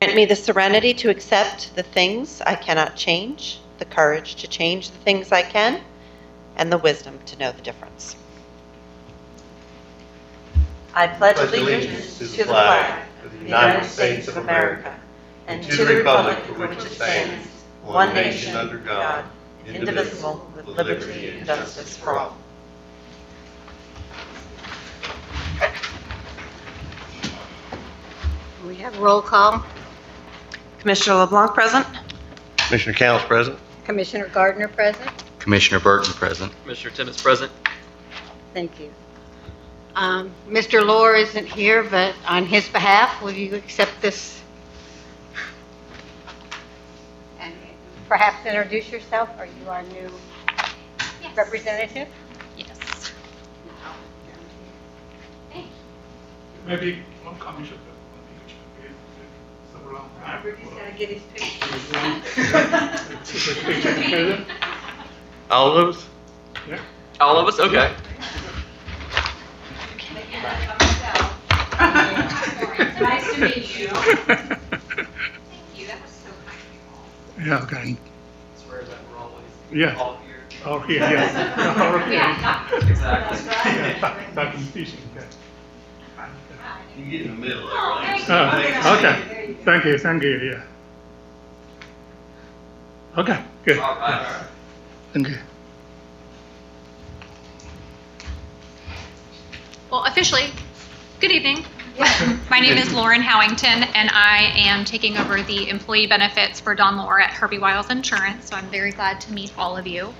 Grant me the serenity to accept the things I cannot change, the courage to change the things I can, and the wisdom to know the difference. I pledge allegiance to the flag of the United States of America and to the republic for which it stands, one nation under God, indivisible, with liberty and justice for all. We have roll call. Commissioner LeBlanc present. Commissioner Cowles present. Commissioner Gardner present. Commissioner Burton present. Commissioner Timmons present. Thank you. Mr. Lohr isn't here, but on his behalf, will you accept this? And perhaps introduce yourself. Are you our new representative? Yes. Maybe one commission. He's got to get his picture. All of us? Yeah. All of us? Okay. Nice to meet you. Thank you. That was so kind of you all. Yeah, okay. Swear that we're always Yeah. all here. Oh, here, yeah. Oh, okay. Yeah. Exactly. Yeah, back in teaching, okay. You get in the middle there, Oh, right? thank you. Okay, thank you, yeah. Okay, good, All right. thank you. Well, officially, good evening. My name is Lauren Howington, and I am taking over the employee benefits for Don Lohr at Herbie Wiles Insurance, so I'm very glad to meet all of you.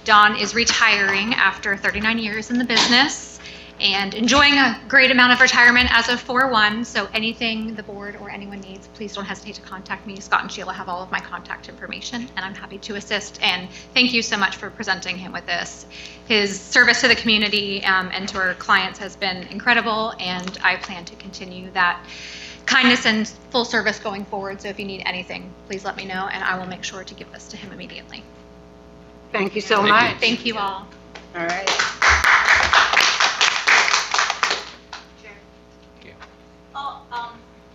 Don is retiring after 39 years in the business and enjoying a great amount of retirement as of 4/1, so anything the board or anyone needs, please don't hesitate to contact me. Scott and Sheila have all of my contact information, and I'm happy to assist, and thank you so much for presenting him with this. His service to the community and to our clients has been incredible, and I plan to continue that kindness and full service going forward, so if you need anything, please let me know, and I will make sure to give this to him immediately. Thank you so much. Thank you all. All right.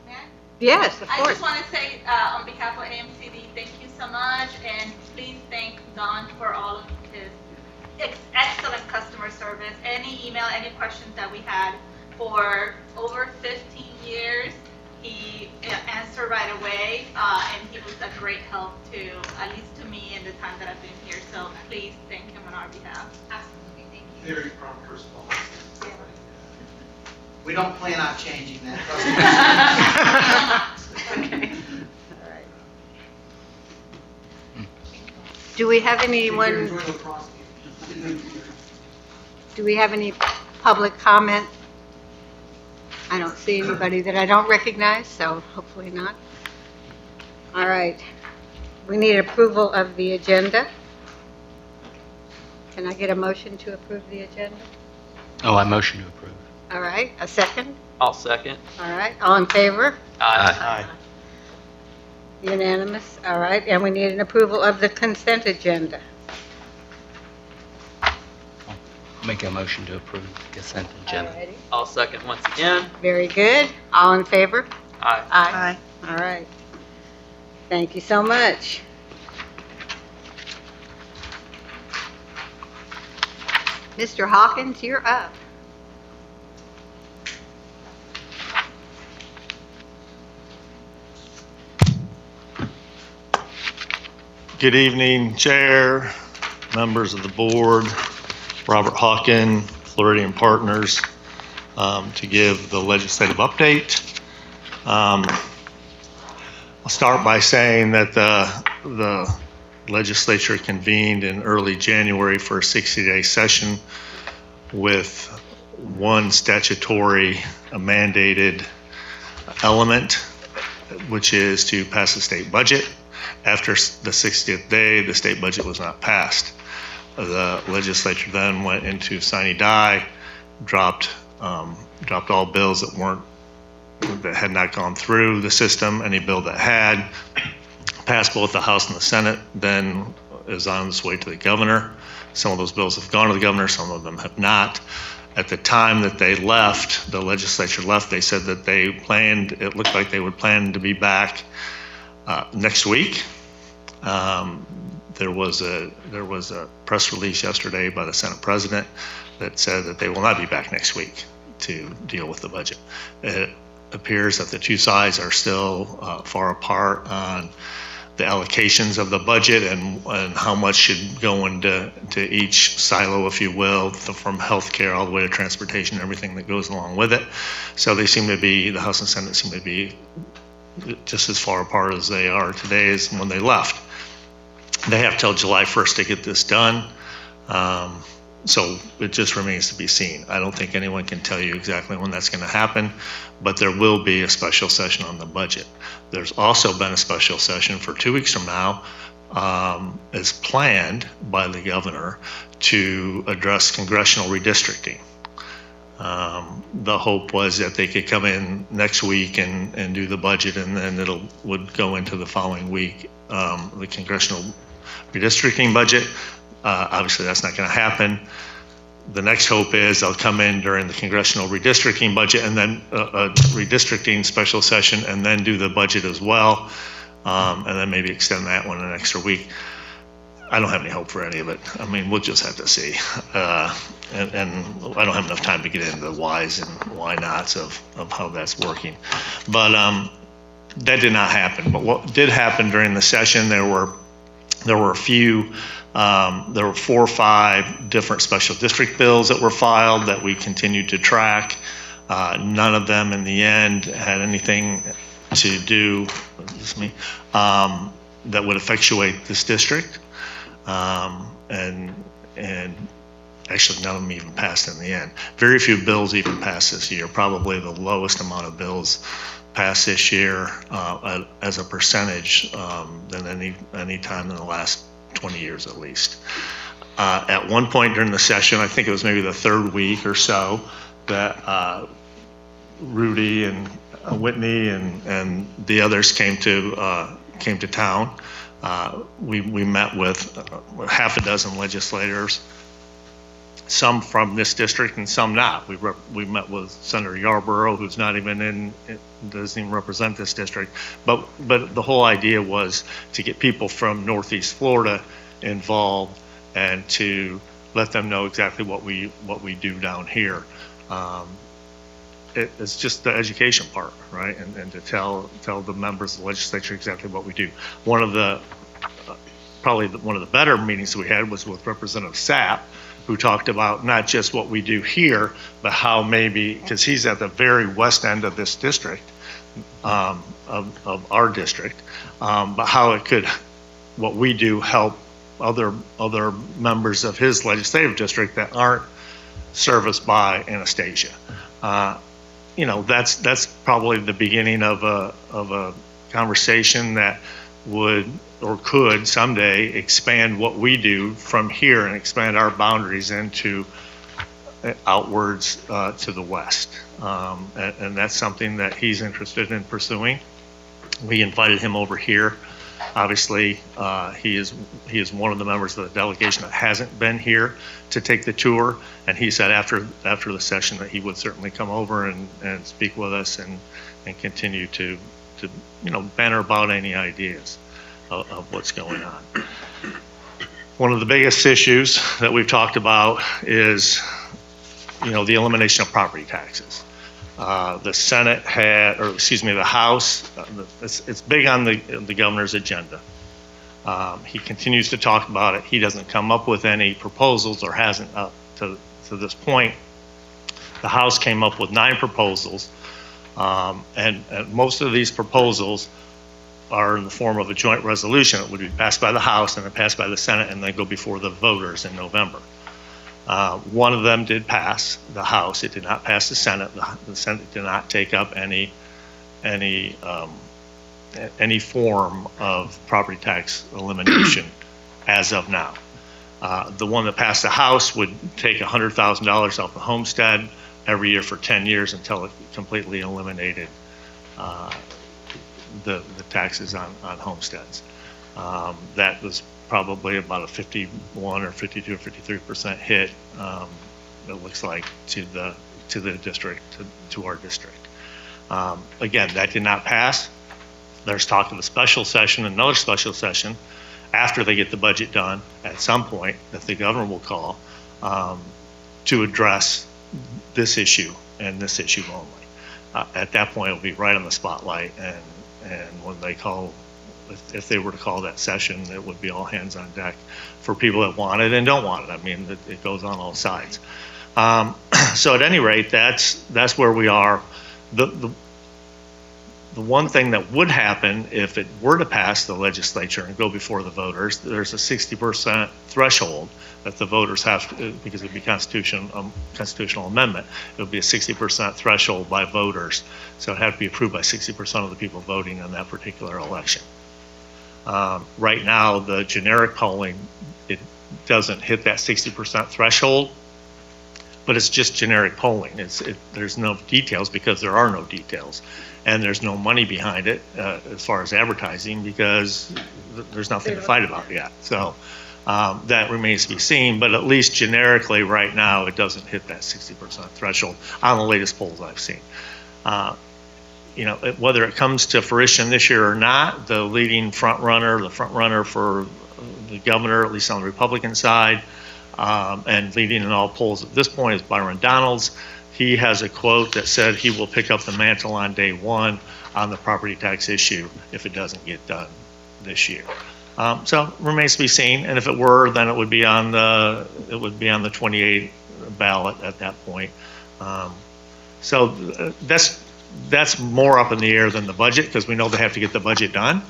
Matt? Yes, of I course. just want to say, on behalf of AMCD, thank you so much, and please thank Don for all of his excellent customer service. Any email, any questions that we had for over 15 years, he answered right away, and he was a great help to, at least to me in the time that I've been here, so please thank him on our behalf. Absolutely, thank you. Very prompt response. We don't plan on changing that. Okay. All right. Do we have anyone, Enjoy the process. do we have any public comment? I don't see anybody that I don't recognize, so hopefully not. All right. We need approval of the agenda. Can I get a motion to approve the agenda? Oh, I motion to approve. All right, a second? I'll second. All right, all in favor? Aye. Unanimous, all right, and we need an approval of the consent agenda. Make a motion to approve the consent agenda. All righty. I'll second once again. Very good, all in favor? Aye. Aye. All right. Thank you so much. Mr. Hawkins, you're up. Good evening, Chair, members of the board, Robert Hawken, Floridian Partners, to give the legislative update. I'll start by saying that the legislature convened in early January for a 60-day session with one statutory mandated element, which is to pass the state budget. After the 60th day, the state budget was not passed. The legislature then went into sine die, dropped all bills that had not gone through the system. Any bill that had passed both the House and the Senate then is on its way to the governor. Some of those bills have gone to the governor, some of them have not. At the time that they left, the legislature left, they said that it looked like they would plan to be back next week. There was a press release yesterday by the Senate President that said that they will not be back next week to deal with the budget. It appears that the two sides are still far apart on the allocations of the budget and how much should go into each silo, if you will, from healthcare all the way to transportation, everything that goes along with it. So they seem to be, the House and Senate seem to be just as far apart as they are today as when they left. They have till July 1st to get this done. So it just remains to be seen. I don't think anyone can tell you exactly when that's going to happen, but there will be a special session on the budget. There's also been a special session for 2 weeks from now, as planned by the governor, to address congressional redistricting. The hope was that they could come in next week and do the budget, and then would go into the following week, the congressional redistricting budget. Obviously, that's not going to happen. The next hope is they'll come in during the congressional redistricting budget and then a redistricting special session and then do the budget as well, and then maybe extend that one an extra week. I don't have any hope for any of it. I mean, we'll just have to see. And I don't have enough time to get into the whys and why nots of how that's working. But that did not happen. But what did happen during the session, there were a few, there were 4 or 5 different special district bills that were filed that we continued to track. None of them in the end had anything to do, that would effectuate this district. And actually none of them even passed in the end. Very few bills even passed this year, probably the lowest amount of bills passed this year as a percentage than any time in the last 20 years at least. At one point during the session, I think it was maybe the 3rd week or so, that Rudy and Whitney and the others came to town. We met with half a dozen legislators, some from this district and some not. We met with Senator Yarborough, who's not even doesn't even represent this district. But the whole idea was to get people from Northeast Florida involved and to let them know exactly what we do down here. It's just the education part, right? And to tell the members of the legislature exactly what we do. Probably one of the better meetings we had was with Representative Sapp, who talked about not just what we do here, but how maybe, because he's at the very west end of this district, of our district, but how it could, what we do, help other members of his legislative district that aren't serviced by Anastasia. That's probably the beginning of a conversation that would or could someday expand what we do from here and expand our boundaries into outwards to the west. And that's something that he's interested in pursuing. We invited him over here. Obviously, he is one of the members of the delegation that hasn't been here to take the tour, and he said after the session that he would certainly come over and speak with us and continue to banter about any ideas of what's going on. One of the biggest issues that we've talked about is the elimination of property taxes. The Senate the House, it's big on the governor's agenda. He continues to talk about it. He doesn't come up with any proposals, or hasn't up to this point. The House came up with 9 proposals, and most of these proposals are in the form of a joint resolution that would be passed by the House and then passed by the Senate and then go before the voters in November. One of them did pass the House. It did not pass the Senate. The Senate did not take up any form of property tax elimination as of now. The one that passed the House would take $100,000 off the homestead every year for 10 years until it completely eliminated the taxes on homesteads. That was probably about a 51 or 52 or 53% hit it looks like, to the district, to our district. Again, that did not pass. There's talk of a special session, another special session, after they get the budget done at some point that the governor will call to address this issue and this issue only. At that point, it'll be right on the spotlight, and when they call, if they were to call that session, it would be all hands on deck for people that want it and don't want it. I mean, it goes on all sides. So at any rate, that's where we are. The one thing that would happen if it were to pass the legislature and go before the voters, there's a 60% threshold that the voters have to, because it would be constitutional amendment, it would be a 60% threshold by voters. So it had to be approved by 60% of the people voting in that particular election. Right now, the generic polling, it doesn't hit that 60% threshold, but it's just generic polling. There's no details because there are no details. And there's no money behind it as far as advertising because there's nothing to fight about yet. So that remains to be seen, but at least generically right now, it doesn't hit that 60% threshold on the latest polls I've seen. Whether it comes to fruition this year or not, the leading front runner for the governor, at least on the Republican side, and leading in all polls at this point is Byron Donalds. He has a quote that said he will pick up the mantle on day one on the property tax issue if it doesn't get done this year. So remains to be seen. And if it were, then it would be on the 28 ballot at that point. So that's more up in the air than the budget because we know they have to get the budget done.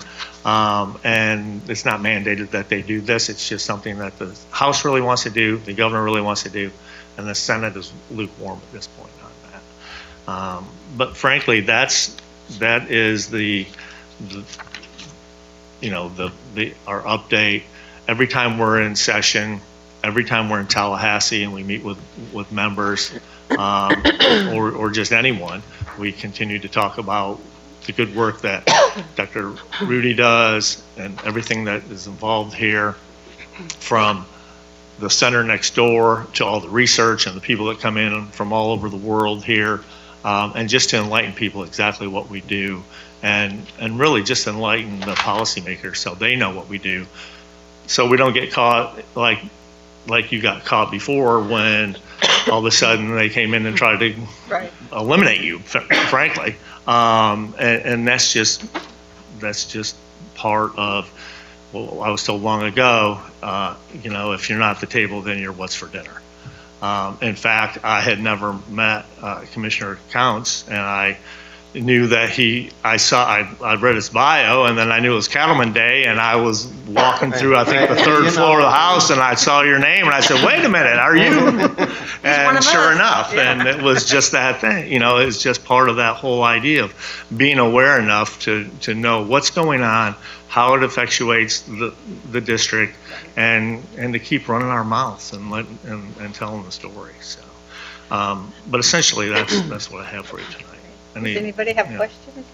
And it's not mandated that they do this. It's just something that the House really wants to do, the governor really wants to do, and the Senate is lukewarm at this point on that. But frankly, that is our update. Every time we're in session, every time we're in Tallahassee and we meet with members or just anyone, we continue to talk about the good work that Dr. Rudy does and everything that is involved here, from the center next door to all the research and the people that come in from all over the world here, and just to enlighten people exactly what we do, and really just enlighten the policymakers so they know what we do, so we don't get caught like you got caught before when all of a sudden they came in and tried to eliminate you, frankly, and that's just part of. Well, I was told long ago, if you're not at the table, then you're what's for dinner. In fact, I had never met Commissioner Counts, and I knew that I read his bio, and then I knew it was Cattleman Day, and I was walking through, I think, the third floor of the house, and I saw your name, and I said, wait a minute, are you? And sure enough, and it was just that thing, it's just part of that whole idea of being aware enough to know what's going on, how it effectuates the district, and to keep running our mouths and telling the story. So, but essentially, that's what I have for you tonight. Does anybody have questions?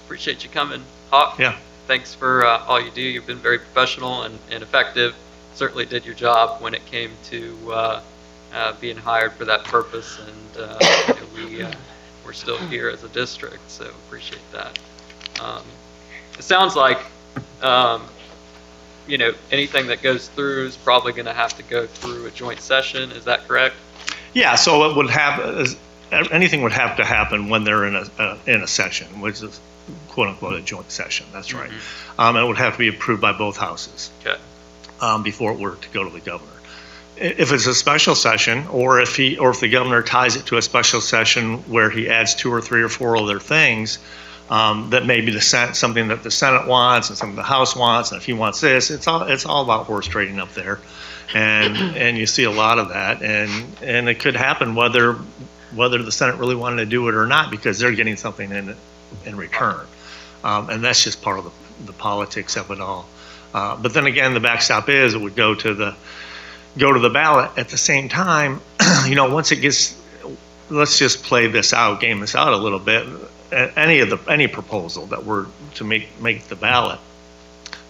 Appreciate you coming, Hawk. Yeah. Thanks for all you do. You've been very professional and effective. Certainly did your job when it came to being hired for that purpose, and we're still here as a district, so appreciate that. It sounds like, anything that goes through is probably going to have to go through a joint session. Is that correct? Yeah, so it would have, anything would have to happen when they're in a session, which is quote unquote a joint session. That's right. Mm-hmm. It would have to be approved by both houses. Okay. Before it were to go to the governor. If it's a special session, or if the governor ties it to a special session where he adds 2 or 3 or 4 other things, that may be something that the Senate wants and something the House wants, and if he wants this, it's all about horse trading up there, and you see a lot of that, and it could happen whether the Senate really wanted to do it or not, because they're getting something in return, and that's just part of the politics of it all. But then again, the backstop is it would go to the ballot at the same time. Once it gets, let's just game this out a little bit. Any proposal that were to make the ballot,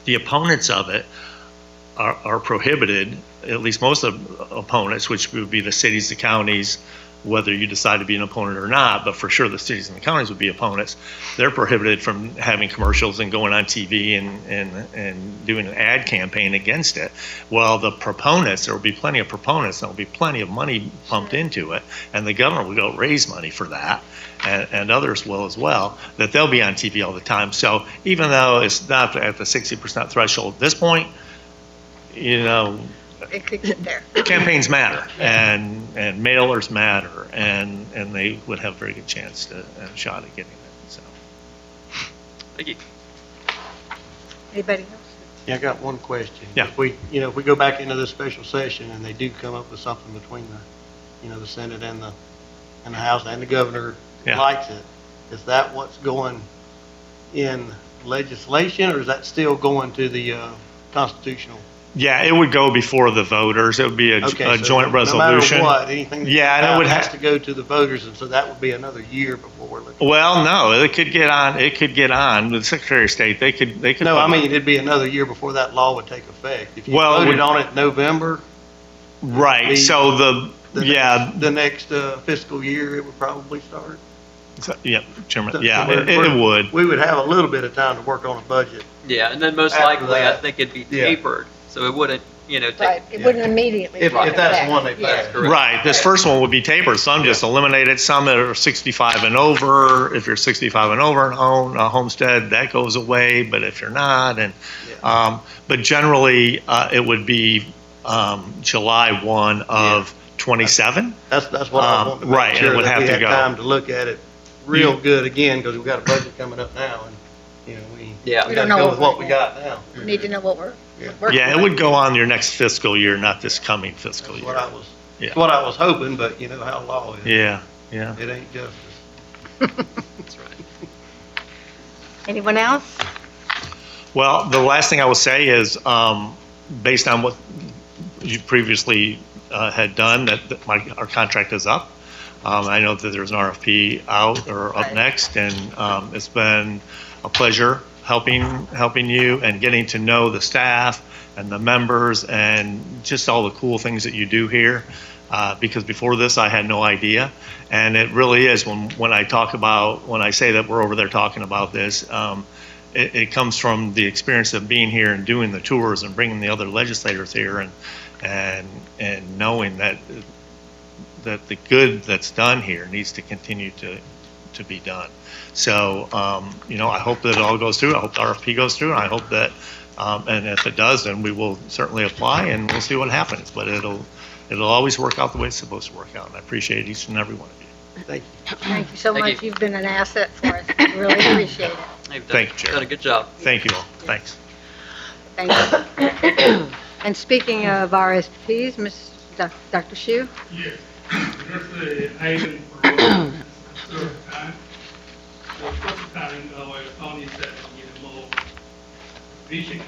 the opponents of it are prohibited, at least most of opponents, which would be the cities, the counties, whether you decide to be an opponent or not, but for sure the cities and the counties would be opponents. They're prohibited from having commercials and going on TV and doing an ad campaign against it. Well, the proponents, there will be plenty of proponents, there will be plenty of money pumped into it, and the government will go raise money for that, and others will as well, that they'll be on TV all the time. So even though it's not at the 60% threshold at this point, you know, It could get there. campaigns matter, and mailers matter, and they would have a very good chance to and a shot at getting it. So Thank you. Anybody else? Yeah, I got one question. Yeah. If we go back into this special session and they do come up with something between the Senate and the House and the governor Yeah. likes it, is that what's going in legislation, or is that still going to the constitutional? yeah, it would go before the voters. It would be a Okay, so joint no resolution. matter what, anything that Yeah, and it would has have. to go to the voters, and so that would be another year before we're looking. Well, no, it could get on. It could get on. The Secretary of State, they could. No, I mean, it'd be another year before that law would take effect. If you Well, it voted would- on it in November, right. the- So the next fiscal year, it would probably start. yeah, Chairman. So Yeah, we're- it would. We would have a little bit of time to work on a budget. Yeah, and then most After likely, I that, think it'd be yeah. tapered, so it wouldn't, take. Right, it wouldn't immediately. If take that's the effect. one they Yeah. passed. Correct. Right, this first one would be tapered, some just eliminated, some that are 65 and over. If you're 65 and over and own a homestead, that goes away, but if you're not, but generally, it would be July 1 of 27. That's what I want to right, make and it sure would that have we to had go. time to look at it real good again, because we've got a budget coming up now, and, Yeah. we We gotta don't know go what with what we're- we got now. We need to know what we're Yeah. working Yeah, it with. would go on your next fiscal year, not this coming fiscal That's year. Yeah. what I was hoping, but you know how law is. Yeah, yeah. It ain't justice. That's right. Anyone else? Well, the last thing I will say is, based on what you previously had done, that our contract is up. I know that there's an RFP out or up Right. next, and it's been a pleasure helping you and getting to know the staff and the members and just all the cool things that you do here. Because before this, I had no idea, and it really is when I say that we're over there talking about this. It comes from the experience of being here and doing the tours and bringing the other legislators here and knowing that the good that's done here needs to continue to be done. So, I hope that it all goes through. I hope the RFP goes through, and I hope that, and if it does, then we will certainly apply and we'll see what happens. But it'll always work out the way it's supposed to work out, and I appreciate each and every one of you. Thank you. Thank you so Thank much. you. You've been an asset for us. Really appreciate it. You've Thank you, Chair. Done a good job. Thank you all. Thanks. Thank you. And speaking of RSPs, Dr. Shu? Yes, this item for third time. The first time, our county said we need more vision,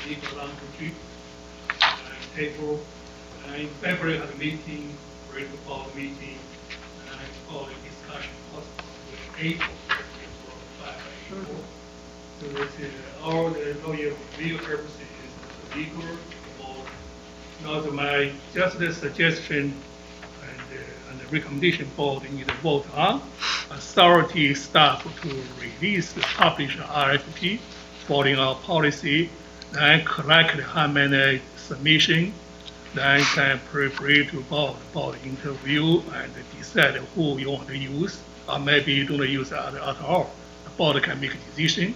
need a long retreat. April, in February, had a meeting, great board meeting, and all the discussion possible with April, so that all the lawyer review purposes, legal, or not my, just the suggestion and the recommendation board need to vote on. Authority staff to release the published RFP, following our policy, then collect how many submission, then can prepare to board interview and decide who you want to use, or maybe you don't use at all. The board can make a decision.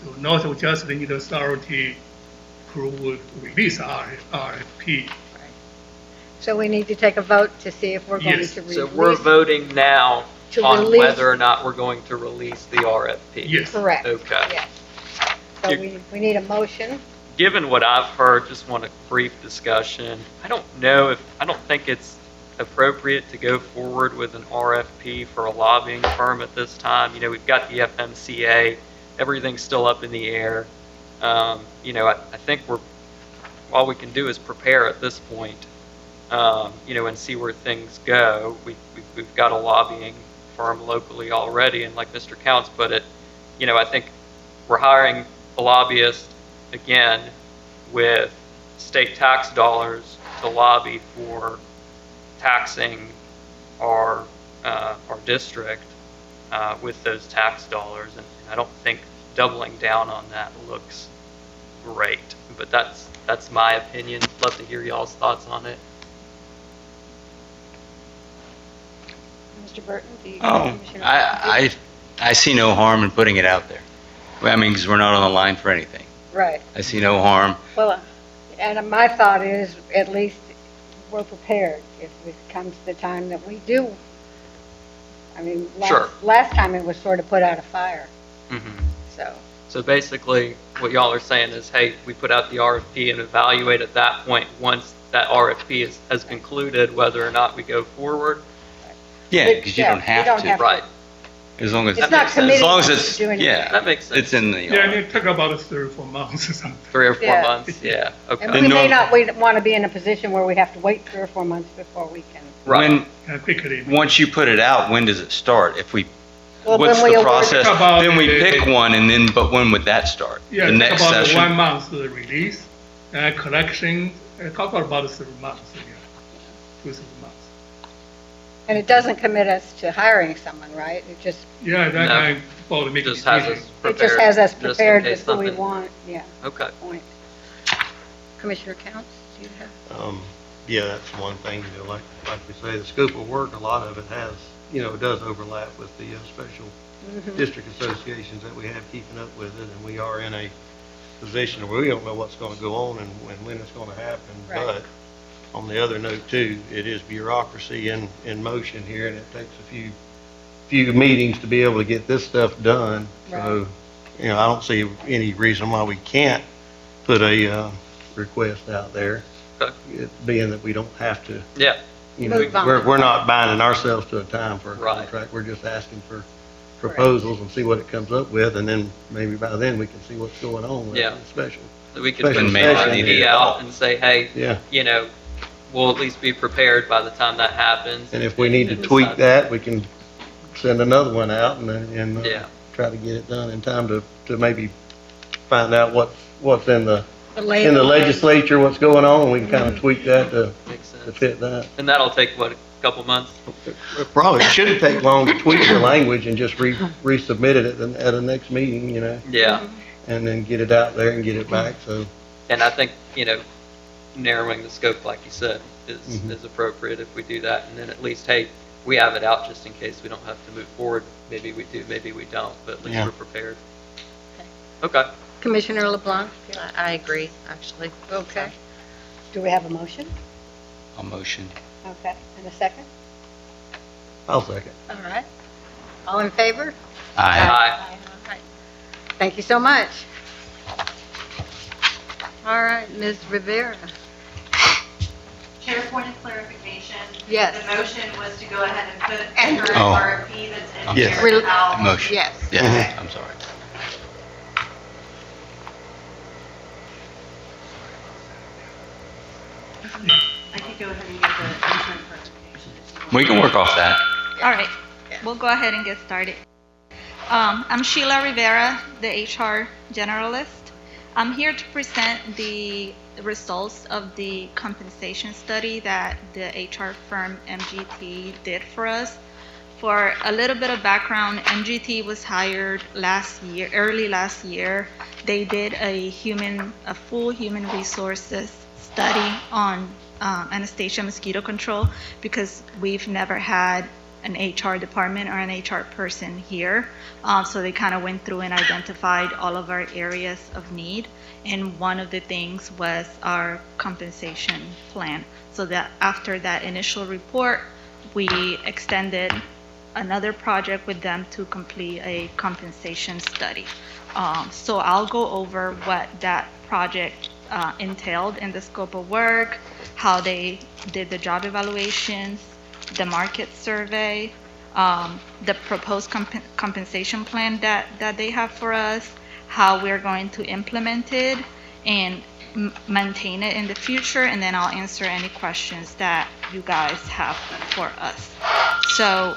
So not just need authority to release RFP. So we need to take a vote to see if we're going Yes. to release. So we're voting now To on release- whether or not we're going to release the RFP. Yes. Correct. Okay. Yes. So we need a motion. Given what I've heard, just want a brief discussion. I don't think it's appropriate to go forward with an RFP for a lobbying firm at this time. We've got the FMCA, everything's still up in the air. I think all we can do is prepare at this point, and see where things go. We've got a lobbying firm locally already, and like Mr. Counts put it, I think we're hiring a lobbyist again with state tax dollars to lobby for taxing our district with those tax dollars, and I don't think doubling down on that looks great. But that's my opinion. Love to hear y'all's thoughts on it. Mr. Burton, do you? Oh, Commissioner- I see no harm in putting it out there. Well, I mean, because we're not on the line for anything. Right. I see no harm. Well, and my thought is, at least we're prepared if it comes to the time that we do. I mean, Sure. last time it was sort of put out a fire, so. So basically, what y'all are saying is, hey, we put out the RFP and evaluate at that point, once that RFP has concluded, whether or not we go forward. Yeah, because you Yeah, don't you have don't to. have to. Right. As long as, It's not makes sense. committing as long as to it's, doing anything. yeah, That makes sense. it's in the Yeah, and yard. it took about 3 or 4 months or something. 3 or 4 Yeah. months, yeah, And okay. we may not want to be in a position where we have to wait 3 or 4 months before we can. Right. When, Quickly. once you put it out, when does it start? If we, Well, what's when we the award it- process? About Then we the- pick one, and then, but when would that start? Yeah, The it's next about session? 1 month release, collection, talk about 3 months, yeah, 2 3 months. And it doesn't commit us to hiring someone, right? It just, Yeah, that No. time, for the It meeting. just has us it prepared. just has us just in prepared case with who we something- want, yeah, Okay. point. Commissioner Counts, do you have? Yeah, that's one thing, like we say, the scope of work, a lot of it has, it does overlap with the special Mhm. district associations that we have keeping up with it, and we are in a position where we don't know what's going to go on and when it's going to happen. Right. But on the other note too, it is bureaucracy in motion here, and it takes a few meetings to be able to get this stuff done. So, I don't see any reason why we can't put a request out there, Okay. it being that we don't have to. Yeah, Move on. We're not binding ourselves to a time for a Right. contract. We're just asking for proposals and see what it comes up with, and then maybe by then we can see what's going on with Yeah. the special. so we could Special put the session. RFP out and say, hey, Yeah, we'll at least be prepared by the time that happens. and if we need to and tweak decide- that, we can send another one out and Yeah. try to get it done in time to maybe find out what's in the The in the legislature, what's going on, and we can kind of tweak that Makes to sense. fit that. And that'll take, what, a couple months? It probably shouldn't take long to tweak the language and just resubmit it at the next meeting, Yeah. and then get it out there and get it back, so. And I think, narrowing the scope, like you said, is Mhm. is appropriate if we do that. And then at least, hey, we have it out just in case we don't have to move forward. Maybe we do, maybe we don't, but at least Yeah. we're prepared. Okay. Commissioner LeBlanc, I agree, actually. okay. Do we have a motion? A motion. Okay, and a second? I'll second. All right. All in favor? Aye. Aye. All right. Thank you so much. All right, Ms. Rivera. Chair, point of clarification. Yes. The motion was to go ahead and put And- the current Oh. RFP that's in Yes. here out. Motion. Yes. Yeah, I'm sorry. I could go ahead and get the insurance clarification. We can work off that. All right, we'll go ahead and get started. I'm Sheila Rivera, the HR generalist. I'm here to present the results of the compensation study that the HR firm MGT did for us. For a little bit of background, MGT was hired early last year. They did a full human resources study on anesthesia mosquito control because we've never had an HR department or an HR person here. So they kind of went through and identified all of our areas of need. And one of the things was our compensation plan. So that after that initial report, we extended another project with them to complete a compensation study. So I'll go over what that project entailed in the scope of work, how they did the job evaluations, the market survey, the proposed compensation plan that they have for us, how we're going to implement it and maintain it in the future, and then I'll answer any questions that you guys have for us. So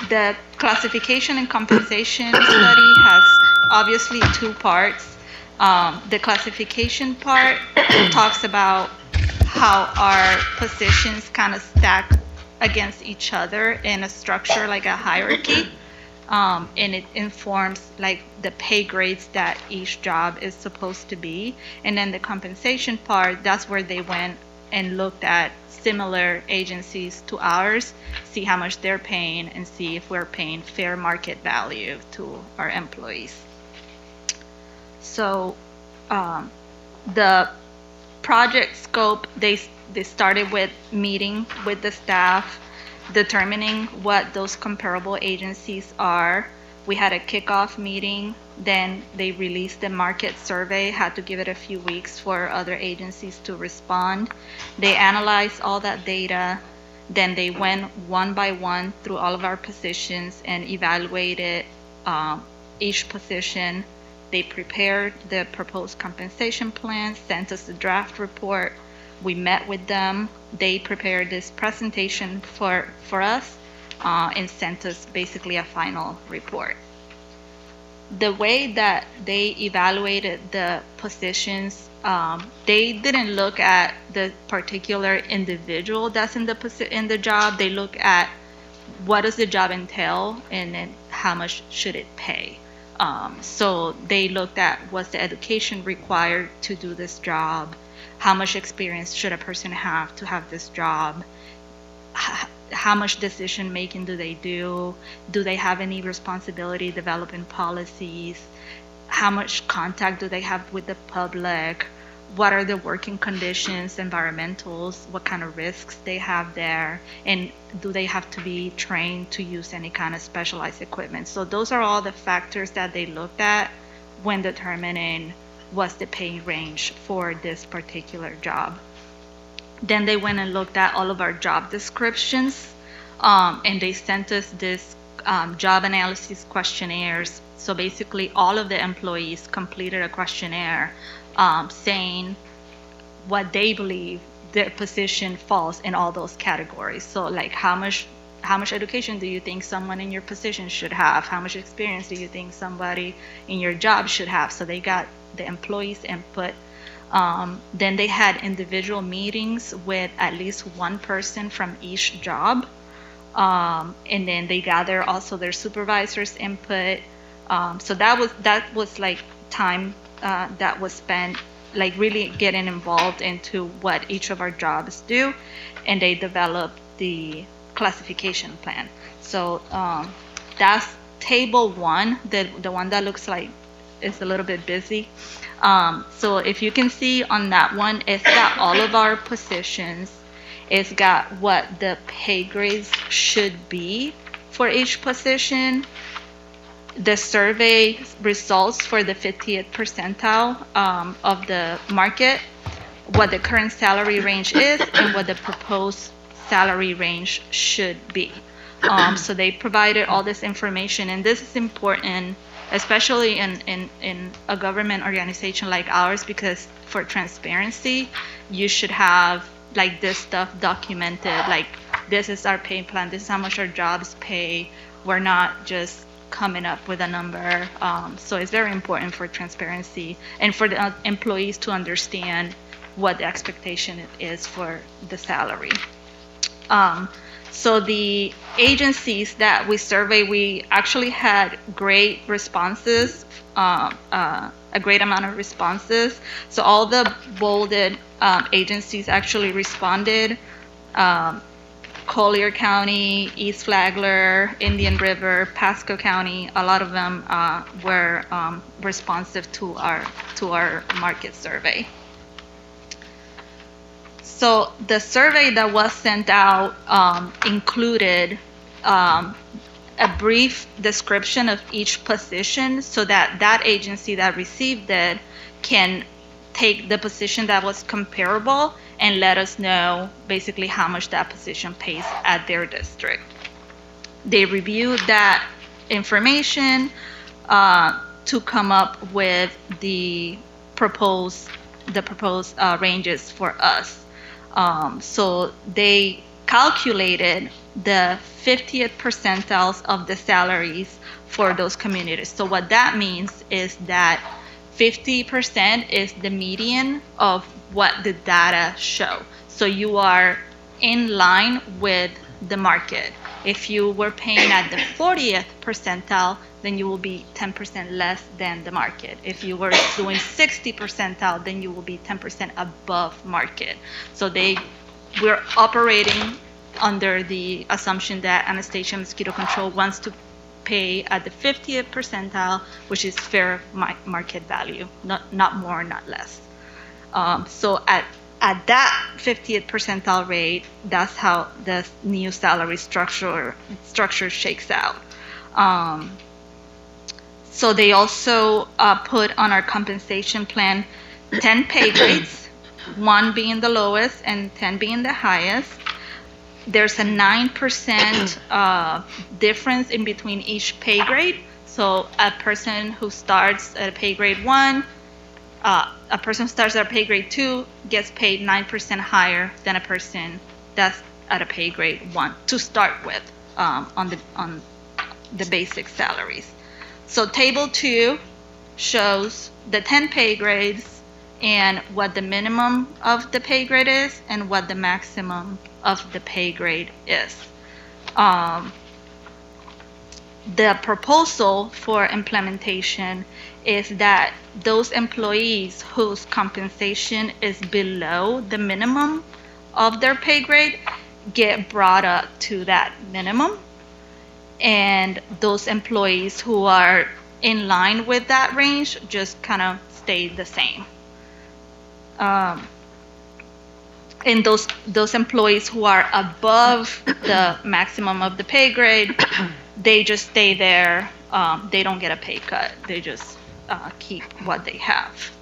the classification and compensation study has obviously 2 parts. The classification part talks about how our positions kind of stack against each other in a structure like a hierarchy. And it informs like the pay grades that each job is supposed to be. And then the compensation part, that's where they went and looked at similar agencies to ours, see how much they're paying, and see if we're paying fair market value to our employees. So the project scope, they started with meeting with the staff, determining what those comparable agencies are. We had a kickoff meeting, then they released the market survey, had to give it a few weeks for other agencies to respond. They analyzed all that data, then they went one by one through all of our positions and evaluated each position. They prepared the proposed compensation plan, sent us a draft report. We met with them. They prepared this presentation for us and sent us basically a final report. The way that they evaluated the positions, they didn't look at the particular individual that's in the job. They look at what does the job entail and then how much should it pay. So they looked at what's the education required to do this job, how much experience should a person have to have this job, how much decision making do they have any responsibility developing policies, how much contact do they have with the public, what are the working conditions, environmentals, what kind of risks they have there, and do they have to be trained to use any kind of specialized equipment. So those are all the factors that they looked at when determining what's the pay range for this particular job. Then they went and looked at all of our job descriptions, and they sent us this job analysis questionnaires. So basically all of the employees completed a questionnaire saying what they believe their position falls in all those categories. So like how much education do you think someone in your position should have? How much experience do you think somebody in your job should have? So they got the employees' input. Then they had individual meetings with at least one person from each job. And then they gather also their supervisor's input. So that was like time that was spent like really getting involved into what each of our jobs do, and they developed the classification plan. So that's table 1, the one that looks like it's a little bit busy. So if you can see on that one, it's got all of our positions. It's got what the pay grades should be for each position, the survey results for the 50th percentile of the market, what the current salary range is, and what the proposed salary range should be. So they provided all this information, and this is important, especially in a government organization like ours, because for transparency, you should have like this stuff documented, like this is our pay plan, this is how much our jobs pay. We're not just coming up with a number. So it's very important for transparency and for the employees to understand what the expectation is for the salary. So the agencies that we surveyed, we actually had great responses, a great amount of responses. So all the bolded agencies actually responded. Collier County, East Flagler, Indian River, Pasco County, a lot of them were responsive to our market survey. So the survey that was sent out included a brief description of each position so that that agency that received it can take the position that was comparable and let us know basically how much that position pays at their district. They reviewed that information to come up with the proposed ranges for us. So they calculated the 50th percentiles of the salaries for those communities. So what that means is that 50% is the median of what the data show. So you are in line with the market. If you were paying at the 40th percentile, then you will be 10% less than the market. If you were doing 60 percentile, then you will be 10% above market. So we're operating under the assumption that Anastasia Mosquito Control wants to pay at the 50th percentile, which is fair market value, not more, not less. So at that 50th percentile rate, that's how the new salary structure shakes out. So they also put on our compensation plan 10 pay grades, 1 being the lowest and 10 being the highest. There's a 9% difference in between each pay grade. So a person who starts at a pay grade 1, a person who starts at a pay grade 2 gets paid 9% higher than a person that's at a pay grade 1 to start with on the basic salaries. So table 2 shows the 10 pay grades and what the minimum of the pay grade is and what the maximum of the pay grade is. The proposal for implementation is that those employees whose compensation is below the minimum of their pay grade get brought up to that minimum, and those employees who are in line with that range just kind of stay the same. And those employees who are above the maximum of the pay grade, they just stay there. They don't get a pay cut. They just keep what they have.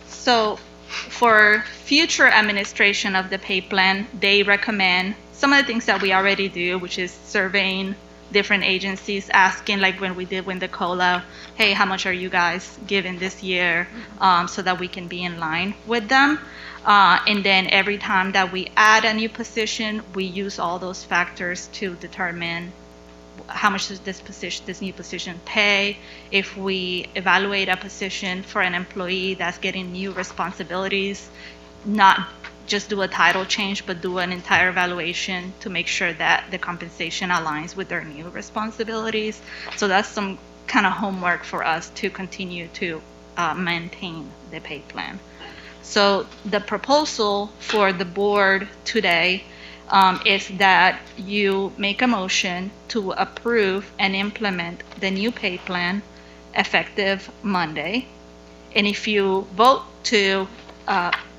So for future administration of the pay plan, they recommend some of the things that we already do, which is surveying different agencies, asking, like when we did with the COLA, hey, how much are you guys giving this year, so that we can be in line with them. And then every time that we add a new position, we use all those factors to determine how much does this new position pay. If we evaluate a position for an employee that's getting new responsibilities, not just do a title change, but do an entire evaluation to make sure that the compensation aligns with their new responsibilities. So that's some kind of homework for us to continue to maintain the pay plan. So the proposal for the board today is that you make a motion to approve and implement the new pay plan effective Monday. And if you vote to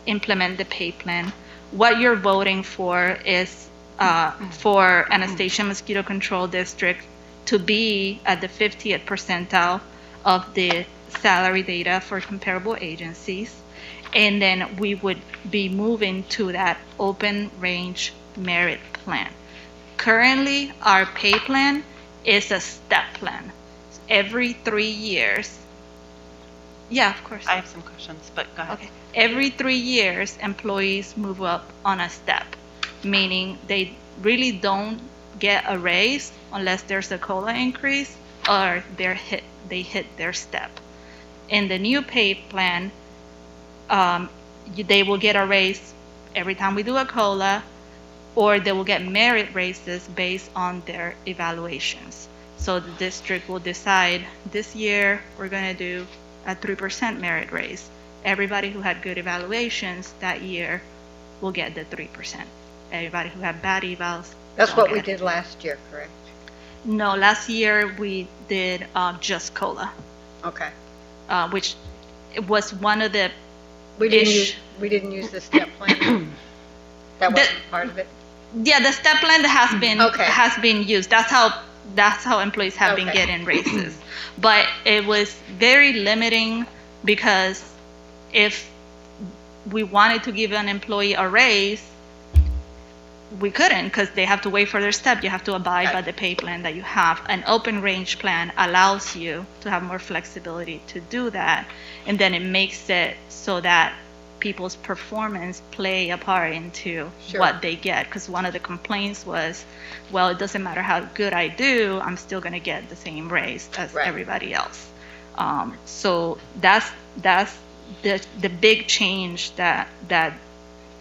implement the pay plan, what you're voting for is for Anastasia Mosquito Control District to be at the 50th percentile of the salary data for comparable agencies. And then we would be moving to that open range merit plan. Currently, our pay plan is a step plan. Every 3 years. Yeah, of course. I have some questions, but go ahead. Okay. Every 3 years, employees move up on a step, meaning they really don't get a raise unless there's a COLA increase or they hit their step. In the new pay plan, they will get a raise every time we do a COLA, or they will get merit raises based on their evaluations. So the district will decide, this year we're going to do a 3% merit raise. Everybody who had good evaluations that year will get the 3%. Everybody who had bad evals. That's don't what we get it. did last year, correct? No, last year we did just COLA, Okay. which was one of the We didn't use the step plan? That wasn't part of it? Yeah, the step plan that has been used. That's how employees have been Okay. getting raises. But it was very limiting because if we wanted to give an employee a raise, we couldn't because they have to wait for their step. You have to abide by the pay plan that you have. An open range plan allows you to have more flexibility to do that. And then it makes it so that people's performance play a part into what they get. Because one of the complaints was, well, it doesn't matter how good I do, I'm still going to get the same raise as everybody else. So that's the big change that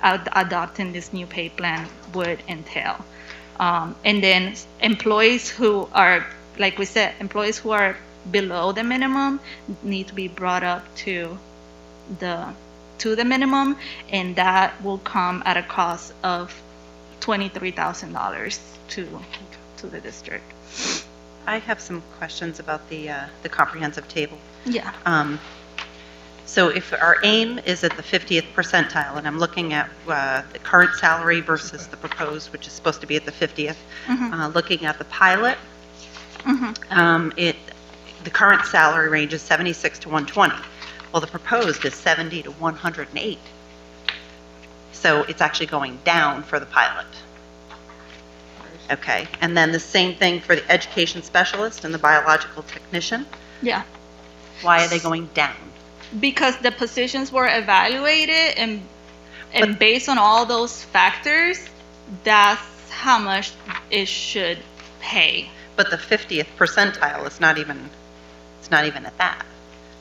adopting this new pay plan would entail. And then employees who are, like we said, employees who are below the minimum need to be brought up to the minimum, and that will come at a cost of $23,000 to the district. I have some questions about the comprehensive table. Yeah. So if our aim is at the 50th percentile, and I'm looking at the current salary versus the proposed, which is supposed to be at the 50th, looking at the pilot, the current salary range is 76 to 120. Well, the proposed is 70 to 108. So it's actually going down for the pilot. Okay, and then the same thing for the education specialist and the biological technician. Yeah. Why are they going down? Because the positions were evaluated, and based on all those factors, that's how much it should pay. But the 50th percentile is not even at that.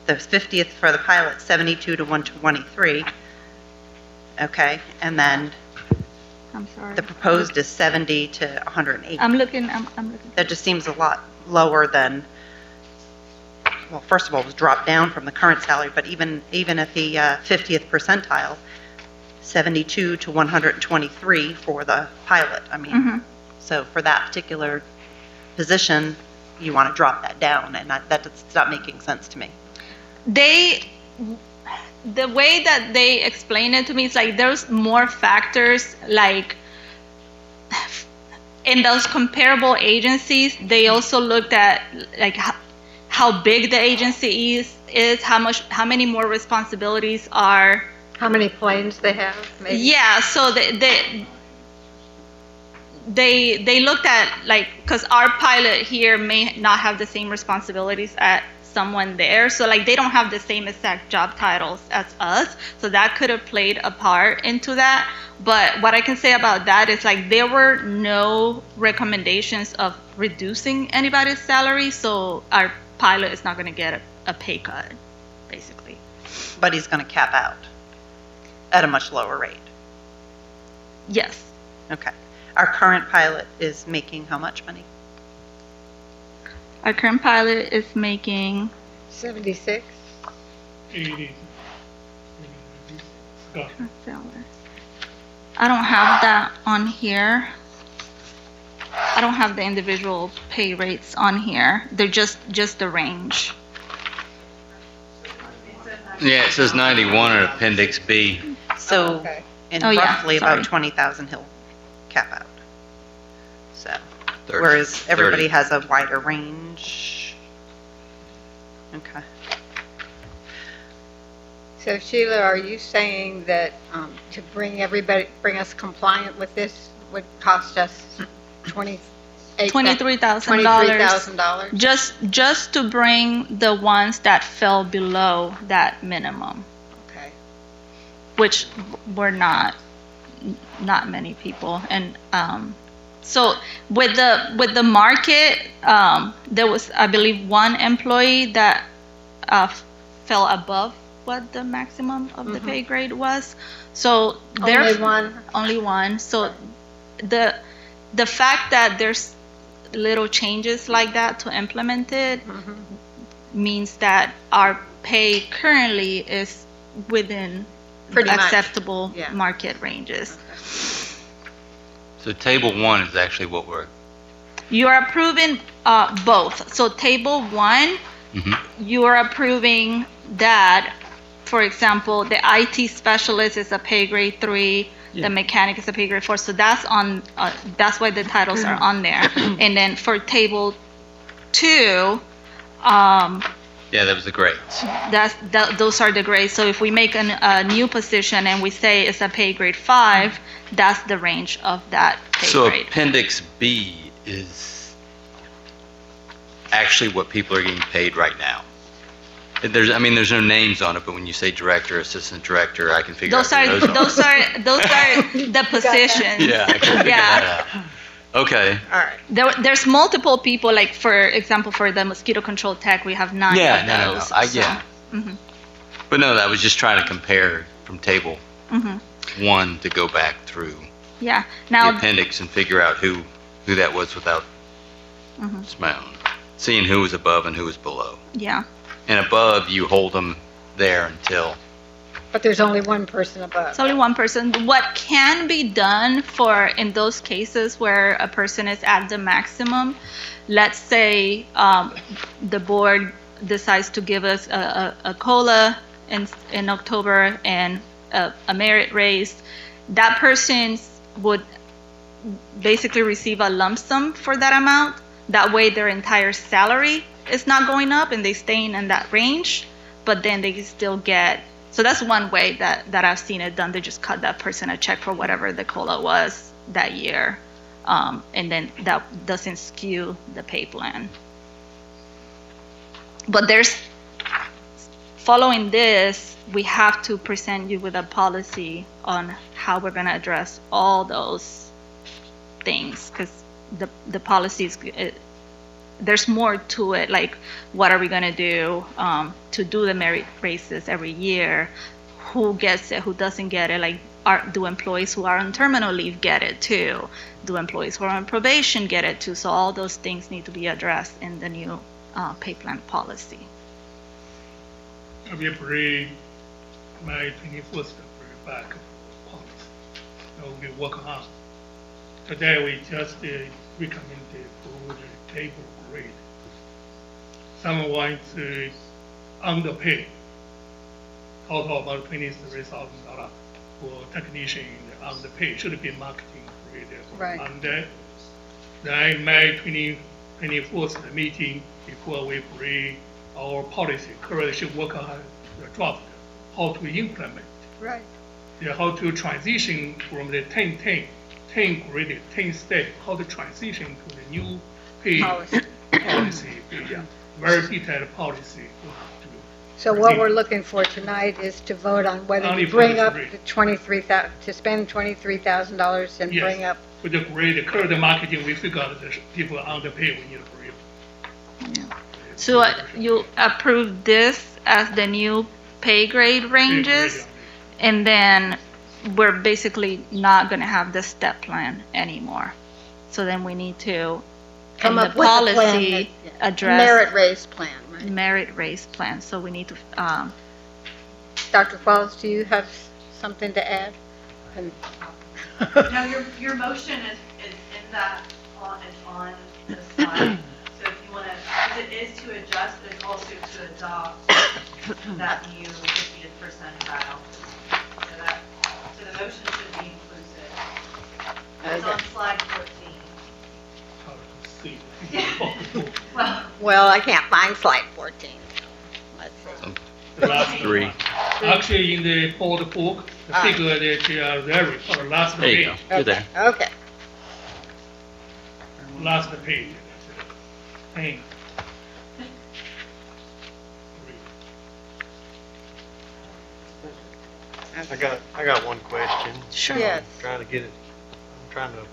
The 50th for the pilot, 72 to 123. Okay, and then I'm sorry. the proposed is 70 to 108. I'm looking. That just seems a lot lower than, well, first of all, it was dropped down from the current salary, but even at the 50th percentile, 72 to 123 for the pilot. I mean, so for that particular position, you want to drop that down, and that's not making sense to me. The way that they explain it to me is like there's more factors, like in those comparable agencies, they also looked at like how big the agency is, how many more responsibilities are. How many planes they have, maybe? Yeah, so they looked at, like, because our pilot here may not have the same responsibilities at someone there, so like they don't have the same exact job titles as us, so that could have played a part into that. But what I can say about that is like there were no recommendations of reducing anybody's salary, so our pilot is not going to get a pay cut, basically. But he's going to cap out at a much lower rate. Yes. Okay. Our current pilot is making how much money? Our current pilot is making 76. 80. Got it. I don't have that on here. I don't have the individual pay rates on here. They're just the range. Yeah, it says 91 in Appendix B. So, Okay. in Oh, yeah, roughly sorry. about 20,000, he'll cap out. So, 30, whereas everybody 30. has a wider range. Okay. So Sheila, are you saying that to bring us compliant with this would cost us $23,000. Just to bring the ones that fell below that minimum, Okay. which were not many people. And so with the market, there was, I believe, one employee that fell above what the maximum of the pay grade was. So only one. So the fact that there's little changes like that to implement it means that our pay currently is within Pretty much. acceptable Yeah. market ranges. So Table 1 is actually what we're, You're approving both. So table 1, you are approving that. For example, the IT specialist is a pay grade 3. The mechanic is a pay grade 4. So that's on. That's why the titles are on there. And then for table 2, yeah, that was the grades. those are the grades. So if we make a new position and we say it's a pay grade 5, that's the range of that pay So grade. Appendix B is actually what people are getting paid right now. There's no names on it, but when you say director, assistant director, I can figure Those out are who those are. those are the positions. Yeah, I can figure that out. Okay. All right. There's multiple people, like for example, for the mosquito control tech, we have 9 Yeah, of no. those. Yeah. Mhm. But no, I was just trying to compare from table Mhm. 1 to go back through Yeah. the Now. appendix and figure out who that was without Mhm. smelling. Seeing who was above and who was below. Yeah. And above, you hold them there until, But there's only one person above. It's only one person. What can be done for in those cases where a person is at the maximum, let's say the board decides to give us a COLA in October and a merit raise, that person would basically receive a lump sum for that amount. That way their entire salary is not going up and they staying in that range, but then they still get. So that's one way that I've seen it done. They just cut that person a check for whatever the COLA was that year. And then that doesn't skew the pay plan. But following this, we have to present you with a policy on how we're going to address all those things, because the policies, there's more to it, like what are we going to do to do the merit raises every year, who gets it, who doesn't get it, like do employees who are on terminal leave get it too, do employees who are on probation get it too. So all those things need to be addressed in the new pay plan policy. We bring my 21st back policy. So we work on. Today we just recommended for the table grade. Someone to underpay. Total about $23,000 for technician underpay should be marketing grade. Right. And then May 21st meeting before we bring our policy, currently should work on the draft, how to implement. Right. Yeah, how to transition from the 10 graded, 10 step, how to transition to the new pay Policy. policy. Yeah, very detailed policy. we have to do. So what we're looking for tonight is to vote on whether Only to for bring the up grade. the 23,000, to spend $23,000 and Yes. bring up. With the grade, the current marketing, we figure out the people underpay, we need to bring. So you approve this as the new pay grade ranges, and then we're basically not going to have the step plan anymore. So then we need to, Come in up the with a plan policy, that- address Merit raise plan, right? merit raise plan. So we need to, Dr. Falls, do you have something to add? And- No, your motion is in that, it's on the slide. So if you want to, because it is to adjust, but it's also to adopt that new 50th percentile. So the motion should be inclusive. It's on slide 14. Well, Well, I can't find slide 14. Let's see. The last 3. one. Actually, in the board book, the Ah. figure that they are there for the last There you go. page. You're there. Okay. Last page. Hey. I got one question. sure. Yes, I'm trying to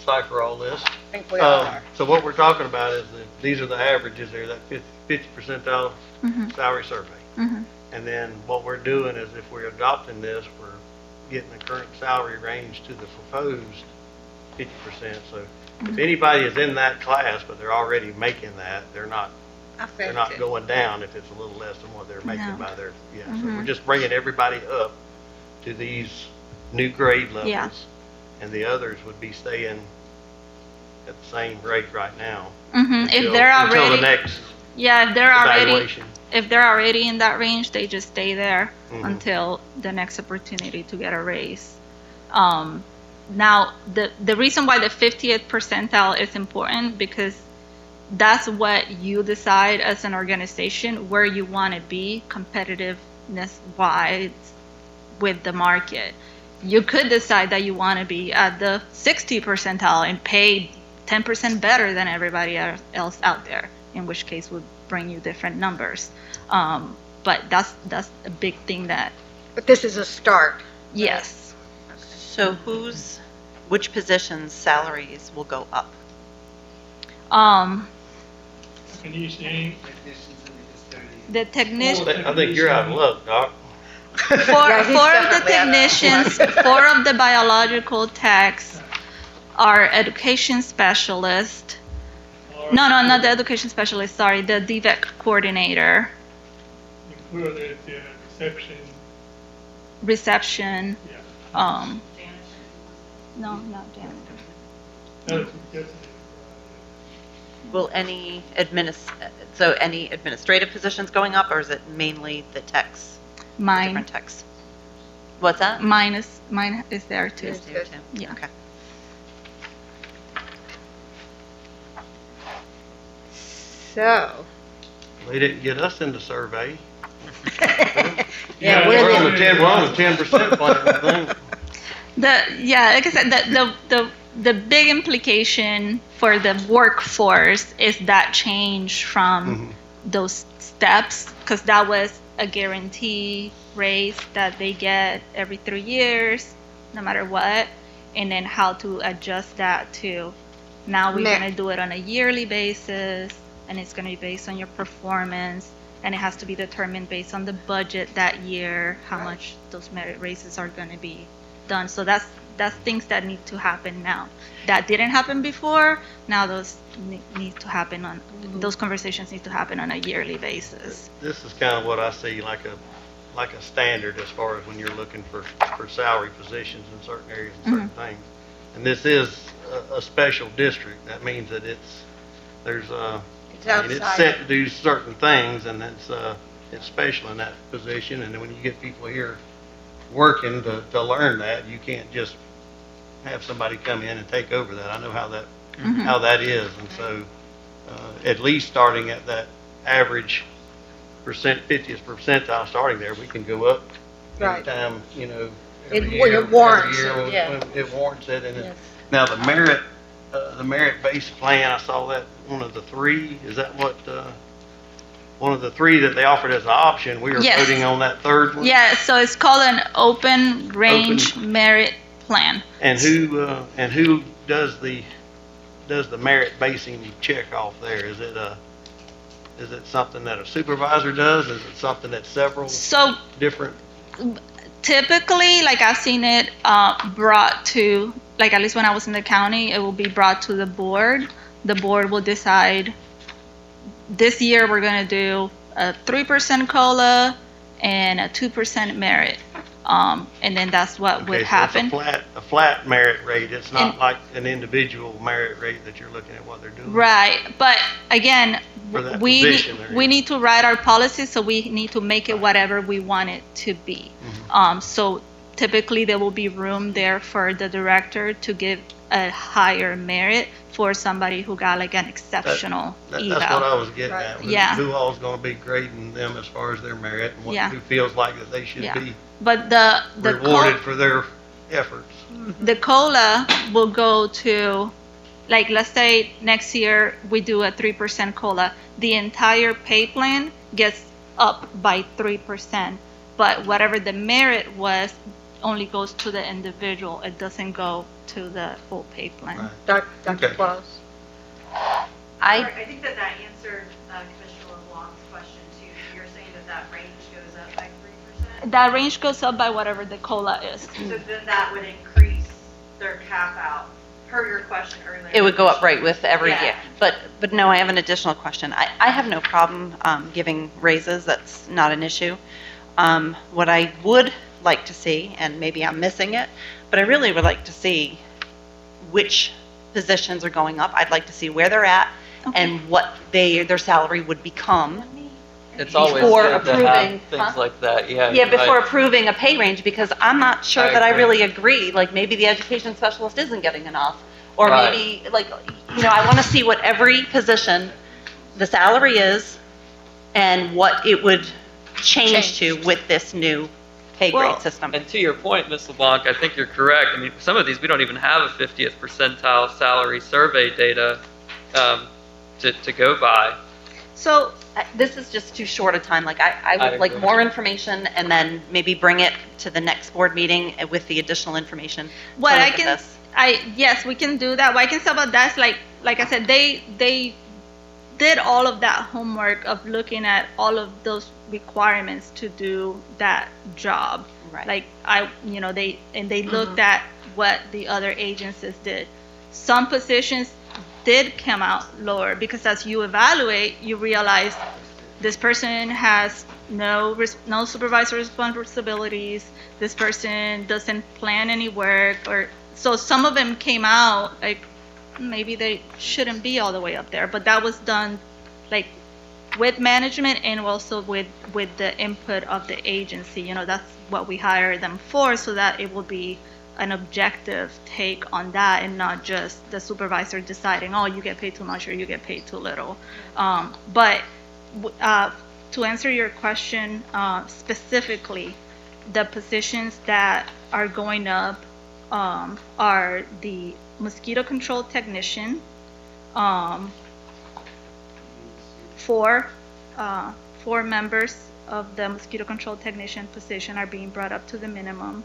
cipher all this. I think we all are. So what we're talking about is that these are the averages there, that 50 percentile Mhm. salary survey. Mhm. And then what we're doing is if we're adopting this, we're getting the current salary range to the proposed 50%. So if anybody is in that class, but they're already making that, they're not Affected. going down if it's a little less than what they're making No. by their, yeah. So Mhm. we're just bringing everybody up to these new grade levels. Yeah. And the others would be staying at the same rate right now. Mhm. If until- they're Until the already, next yeah, if they're already, evaluation. if they're already in that range, they just stay there Mhm. until the next opportunity to get a raise. Now, the reason why the 50th percentile is important, because that's what you decide as an organization where you want to be competitiveness wise with the market. You could decide that you want to be at the 60 percentile and pay 10% better than everybody else out there, in which case would bring you different numbers. But that's a big thing that, But this is a start. yes. So which positions' salaries will go up? Conditioning, The technician, I think you're out of luck, Doc. four of the definitely out of technicians, four of the biological techs are education specialists. or No, not the education specialist, sorry, the DVEC coordinator, included reception, reception, yeah. no, not janitor. That's Will any so any administrative positions going up, or is it mainly the techs? Mine, Different techs? What's that? mine is there too. Is there too? Yeah. Okay. So, They didn't get us in the survey. yeah, We're we're on the 10% plan, I think. Like I said, the big implication for the workforce is that change from those steps, because that was a guarantee raise that they get every 3 years, no matter what, and then how to adjust that to now we're going to do it on a yearly basis, and it's going to be based on your performance, and it has to be determined based on the budget that year, how much those merit raises are going to be done. So that's things that need to happen now. That didn't happen before. Now those need to happen on those conversations need to happen on a yearly basis. This is kind of what I see like a standard as far as when you're looking for salary positions in certain areas and certain things. And this is a special district. That means that it's set to do certain things, and it's special in that position. And then when you get people here working to learn that, you can't just have somebody come in and take over that. I know how that is, and so at least starting at that average 50th percentile, starting there, we can go up Right. anytime, It every year, warrants every year it, yeah. when it warrants it. And Yes. now the merit-based plan, I saw that one of the three. Is that what? One of the three that they offered as an option. We were Yes. voting on that third one. Yeah, so it's called an open range merit plan. And who does the merit basing check off there? Is it something that a supervisor does? Is it something that several So different? typically, like I've seen it brought to, like at least when I was in the county, it will be brought to the board. The board will decide, this year we're going to do a 3% COLA and a 2% merit. And then that's what would Okay, so happen. it's a flat merit rate. It's not And- like an individual merit rate that you're looking at what they're doing. Right, but again, For that we position they're we in. need to write our policy, so we need to make it whatever we want it to be. So typically there will be room there for the director to give a higher merit for somebody who got like an exceptional That's eval. what I was getting at. was Yeah. Who all's going to be grading them as far as their merit, and Yeah. who feels like that they should Yeah. be But the rewarded for their efforts. the COLA will go to, like, let's say next year we do a 3% COLA. The entire pay plan gets up by 3%, but whatever the merit was only goes to the individual. It doesn't go to the full pay plan. Right. Dr. Okay. Claus? I think that answered Commissioner LeBlanc's question too. You're saying that range goes up by 3%? That range goes up by whatever the COLA is. So then that would increase their cap out, per your question earlier. It would go up right with every Yeah. year. But no, I have an additional question. I have no problem giving raises. That's not an issue. What I would like to see, and maybe I'm missing it, but I really would like to see which positions are going up. I'd like to see where they're at and what their salary would become. It's always Before good to approving, have things huh? like that, yeah. Yeah, before right. approving a pay range, because I'm not sure I that I agree. really agree. Like, maybe the education specialist isn't getting enough. Or Right. maybe, like, I want to see what every position, the salary is, and what it would change to with this new pay Well, grade system. And to your point, Ms. LeBlanc, I think you're correct. I mean, some of these, we don't even have a 50th percentile salary survey data to go by. So this is just too short a time. Like, I I would like agree. more information, and then maybe bring it to the next board meeting with the additional information. to What look I at can, this. yes, we can do that. What I can say about that is like I said, they did all of that homework of looking at all of those requirements to do that job. Right. Like they looked at what the other agencies did. Some positions did come out lower because as you evaluate, you realize this person has no supervisor responsibilities. This person doesn't plan any work, or so some of them came out like maybe they shouldn't be all the way up there. But that was done like with management and also with the input of the agency. That's what we hire them for, so that it will be an objective take on that and not just the supervisor deciding, oh, you get paid too much or you get paid too little. But to answer your question specifically, the positions that are going up are the mosquito control technician. Four members of the mosquito control technician position are being brought up to the minimum.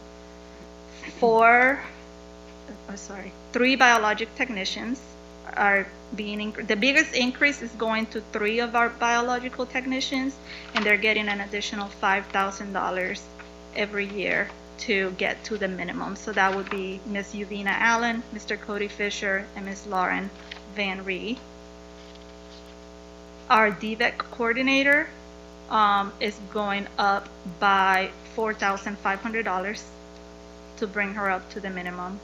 Three biologic technicians are being the biggest increase is going to 3 of our biological technicians, and they're getting an additional $5,000 every year to get to the minimum. So that would be Ms. Uvina Allen, Mr. Cody Fisher, and Ms. Lauren Van Ree. Our DVEC coordinator is going up by $4,500 to bring her up to the minimum.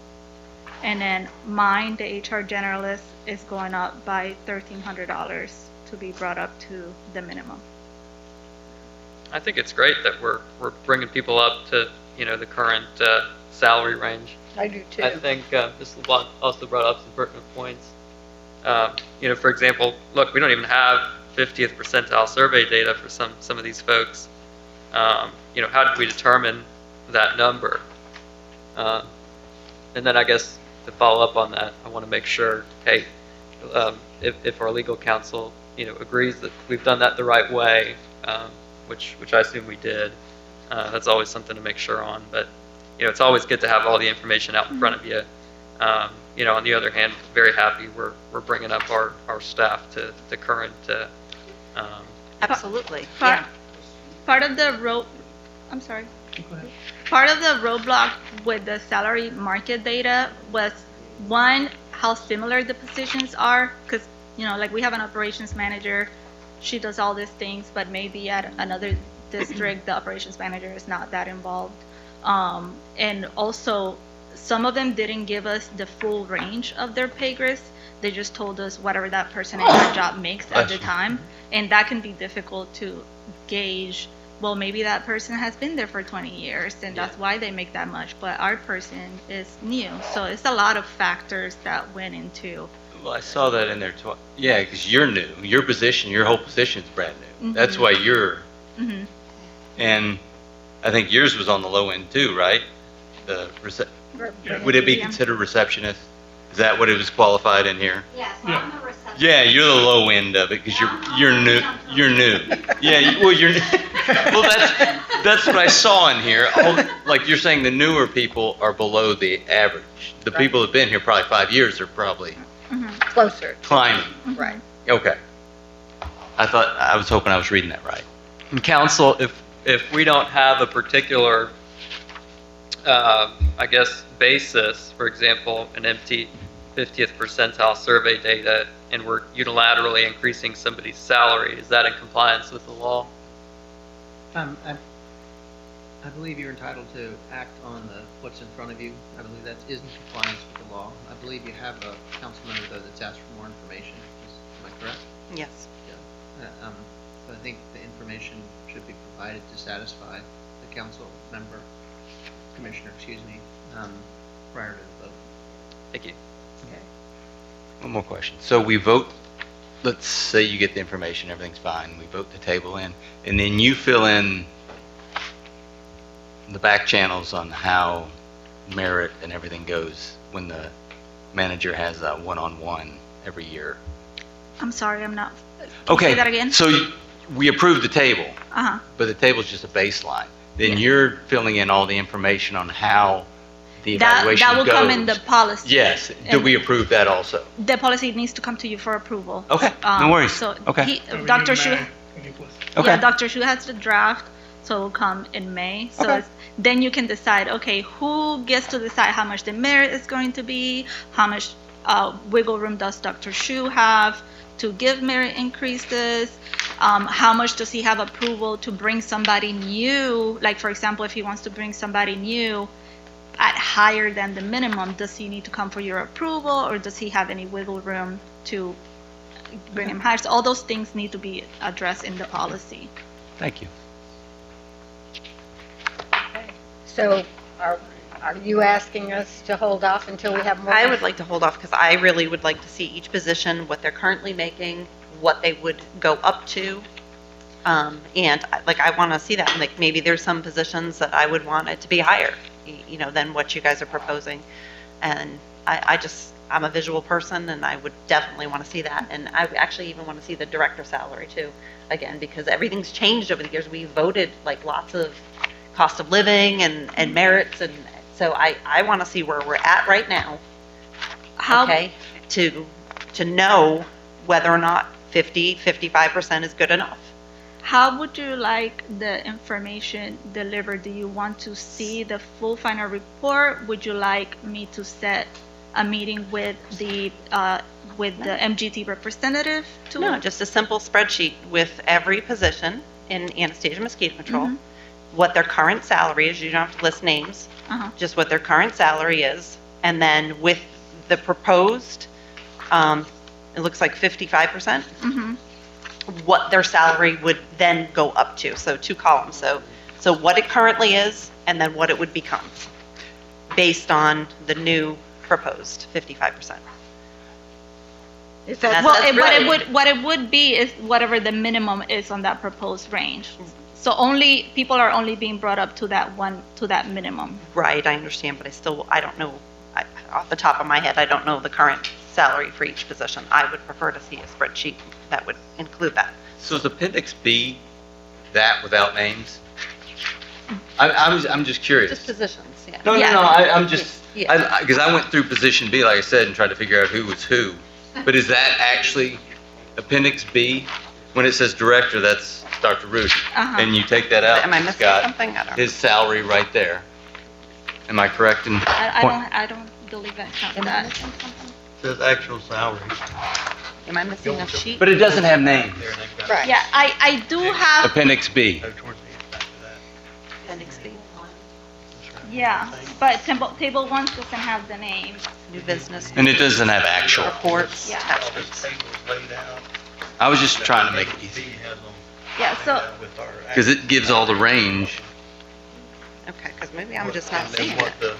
And then mine, the HR generalist, is going up by $1,300 to be brought up to the minimum. I think it's great that we're bringing people up to, the current salary range. I do too. I think Ms. LeBlanc also brought up some pertinent points. For example, look, we don't even have 50th percentile survey data for some of these folks. How did we determine that number? And then I guess to follow up on that, I want to make sure, hey, if our legal counsel, agrees that we've done that the right way, which I assume we did, that's always something to make sure on. But, it's always good to have all the information out in front of you. On the other hand, very happy we're bringing up our staff to current. Absolutely. Part of the Part of the roadblock with the salary market data was, one, how similar the positions are, because, like we have an operations manager, she does all these things, but maybe at another district, the operations manager is not that involved. And also, some of them didn't give us the full range of their pay grades. They just told us whatever that person in that job makes at the time. And that can be difficult to gauge. Well, maybe that person has been there for 20 years and that's why they make that much, but our person is new. So it's a lot of factors that went into. Well, I saw that in there too. Yeah, because you're new. Your position, your whole position is brand new. That's why you're. And I think yours was on the low end too, right? Would it be considered receptionist? Is that what it was qualified in here? Yes, I'm the receptionist. Yeah, you're the low end of it because you're new. You're new. Yeah, you're. Well, that's what I saw in here. Like you're saying, the newer people are below the average. The people who've been here probably 5 years are probably Closer. climbing. Right. Okay. I was hoping I was reading that right. And counsel, if we don't have a particular, basis, for example, an empty 50th percentile survey data, and we're unilaterally increasing somebody's salary, is that in compliance with the law? I believe you're entitled to act on what's in front of you. I believe that is in compliance with the law. I believe you have a council member, though, that's asked for more information. Am I correct? Yes. Yeah. So I think the information should be provided to satisfy the council member, commissioner, prior to the vote. Thank you. Okay. One more question. So we vote, let's say you get the information, everything's fine, we vote the table in, and then you fill in the back channels on how merit and everything goes when the manager has a one-on-one every year. I'm sorry, I'm not. Can Okay. you say that again? So we approved the table, Uh-huh. but the table's just a baseline. Then you're filling in all the information on how the That, evaluation that will goes. come in the policy. Yes, do And we approve that also? The policy needs to come to you for approval. Okay, no worries. So Okay. Dr. Shu, Okay. yeah, Dr. Shu has the draft, so it will come in May. So Okay. then you can decide, okay, who gets to decide how much the merit is going to be, how much wiggle room does Dr. Shu have to give merit increases, how much does he have approval to bring somebody new, like for example, if he wants to bring somebody new at higher than the minimum, does he need to come for your approval, or does he have any wiggle room to bring him higher? So all those things need to be addressed in the policy. Thank you. So are you asking us to hold off until we have more? I would like to hold off because I really would like to see each position, what they're currently making, what they would go up to. And like, I want to see that. Like, maybe there's some positions that I would want it to be higher, you know, than what you guys are proposing. And I'm a visual person, and I would definitely want to see that. And I actually even want to see the director salary too, again, because everything's changed over the years. We voted like lots of cost of living and merits, and so I want to see where we're at right now. How, Okay, to know whether or not 55% is good enough. how would you like the information delivered? Do you want to see the full final report? Would you like me to set a meeting with the MGT representative to? No, just a simple spreadsheet with every position in anesthesia mosquito control, what their current salary is. You don't have to list names, just what their current salary is. And then with the proposed, it looks like 55%, what their salary would then go up to. So 2 columns. So what it currently is, and then what it would become based on the new proposed 55%. Is that, Well, That's really- what it would be is whatever the minimum is on that proposed range. So only, people are only being brought up to that minimum. Right, I understand, but I don't know, off the top of my head, I don't know the current salary for each position. I would prefer to see a spreadsheet that would include that. So is Appendix B that without names? I'm just curious. Just positions, yeah. No, Yeah. I'm just, Yeah. because I went through position B, like I said, and tried to figure out who was who. But is that actually Appendix B? When it says director, that's Dr. Rudy. And you take that out, Am I it's missing got something? I don't know. his salary right there. Am I correct in? I don't believe I have Am I that. missing something? Says actual salaries. Am I missing a sheet? But it doesn't have names. right. Yeah, I do have, Appendix B. Go towards the end, back to that. Appendix B, yeah, but table 1 doesn't have the name. new business. And it doesn't have actual. Reports, Yeah. All attachments. this table is laid out. I was just trying to make it easy. B has them Yeah, so, laid out with our Because it gives all the range. Okay, because maybe I'm just not and then seeing what it. the-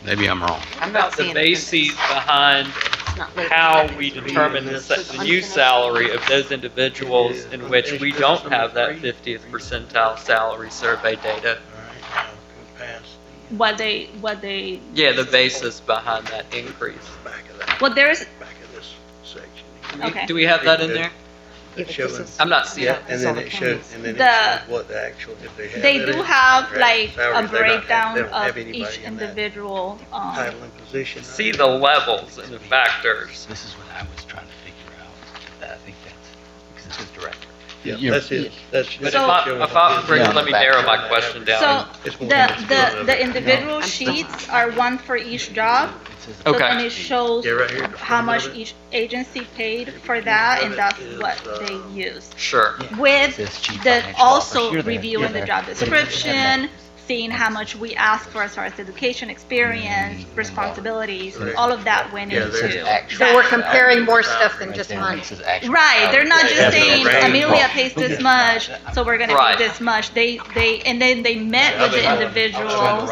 Maybe I'm wrong. I'm not The seeing it. bases behind It's not labeled how appendix we B. determine the new salary of those individuals in which we don't have that 50th percentile salary survey data. All right, now go past what they, Yeah, the basis behind that increase. the back of that, well, there's, back of this section. Okay. Do we have that in there? Yeah, It's but this showing- is- I'm not seeing Yeah, it. and then it shows, and then it The- shows what the actual, if they have. they that do in have contract like a salaries, they breakdown don't have of anybody each in that individual, Title and position. See the levels and the factors. This is what I was trying to figure out. I think that's, because it says director. Yeah, that's it, that's. But So- let me narrow my question down. so It's more the individual sheets are one for each job. So Okay. then it shows Yeah, right here. how much each agency paid for that, and that's what they use. Sure. With Says chief the, financial also officer. You're there, reviewing you're the there. job But it doesn't have description, names. seeing how much we ask for as far as education, experience, responsibilities, all of that went Yeah, there's into. actual- So we're that. comparing more stuff than Right just there, money. it says actual Right, they're not salary. just Yeah, saying the range. Amelia pays this much, so we're gonna Right. pay this much. And then they met with the individuals,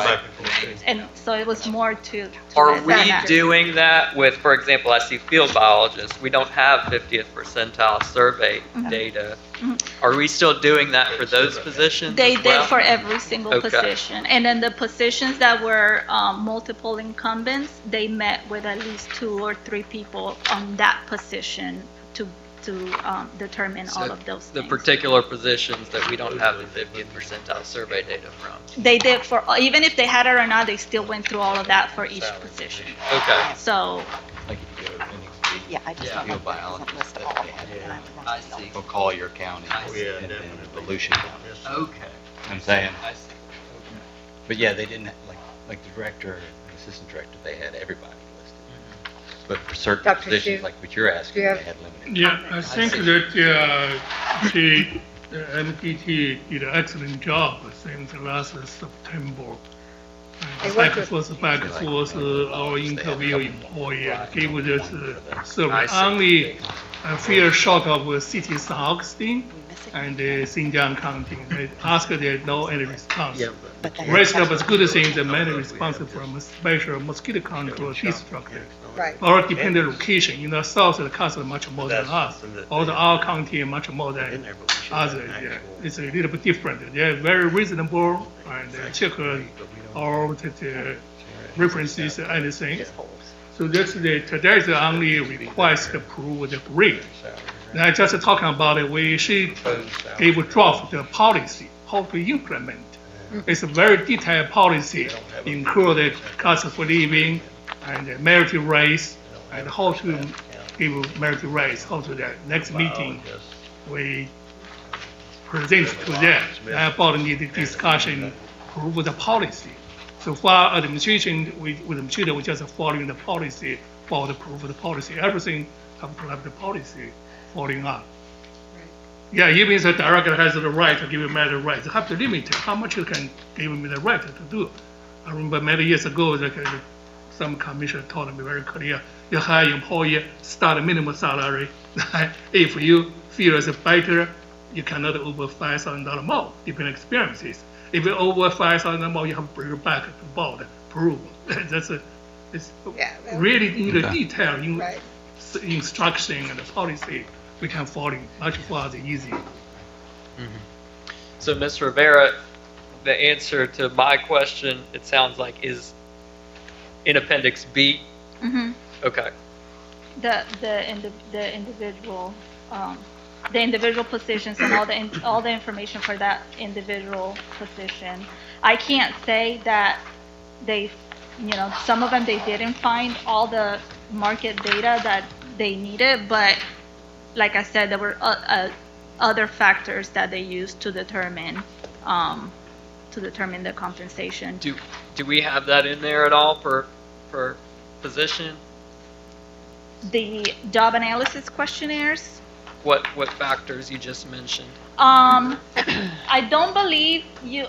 and so it was more to Are it we than that. doing that with, for example, I see field biologists, we don't have 50th percentile survey data. Are we still doing that for those positions They as did well? for every single Okay. position. And then the positions that were multiple incumbents, they met with at least 2 or 3 people on that position determine all of those The things. particular positions that we don't have the 50th percentile survey data from. They did even if they had it or not, they still went through all of that for each position. Okay. So, Like if you go to Yeah, I just Yeah. don't know field if it doesn't biologist, list that all they of had it, and I would I want to see. know. Collier County I see. Yeah, and then definitely. Volusia County. Okay. I'm saying, I see. but yeah, they didn't, like the director and assistant director, they had everybody listed. But for certain Dr. positions, Hsu, like what you're asking, you they have- had limited. Yeah, I think that the MPT did an excellent job since last September. They Back worked and with- forth, back and forth, our interview employee gave us survey. I see. Only I feel short of City St. Augustine We miss it. and Xinjiang County. They asked, they no any response. But then Rest of that's- us good things, the many responses from a special mosquito control district. Right. Our dependent location, south of the cost much more than us. All our county much more than others. Yeah. It's a little bit different. They're very reasonable and check all the references and anything. So today's the only request to approve the grade. Now just talking about it, we should give a draft the policy, how to implement. It's a very detailed policy, include the cost of living and the merit raise and how to give merit raise, how to the next meeting we present to them. About the discussion, approve the policy. So far, administration, we just following the policy, for the proof of the policy. Everything have to have the policy following up. Yeah, even the director has the right to give him the right. You have to limit how much you can give him the right to do. I remember many years ago, some commissioner told me very clear, you hire employee, start a minimum salary. If you feel it's better, you cannot over $5,000 more, depending experiences. If you over $5,000 more, you have to bring it back to board, approve. It's Yeah, well- really in the Okay. detail, in Right. instruction and the policy, we can follow much faster, easier. So, Ms. Rivera, the answer to my question, it sounds like, is in Appendix B. mhm. Okay. the individual the individual positions and all the information for that individual position. I can't say that they, some of them they didn't find all the market data that they needed, but like I said, there were other factors that they used to determine the compensation. Do we have that in there at all per position? The job analysis questionnaires. What factors you just mentioned? I don't believe you.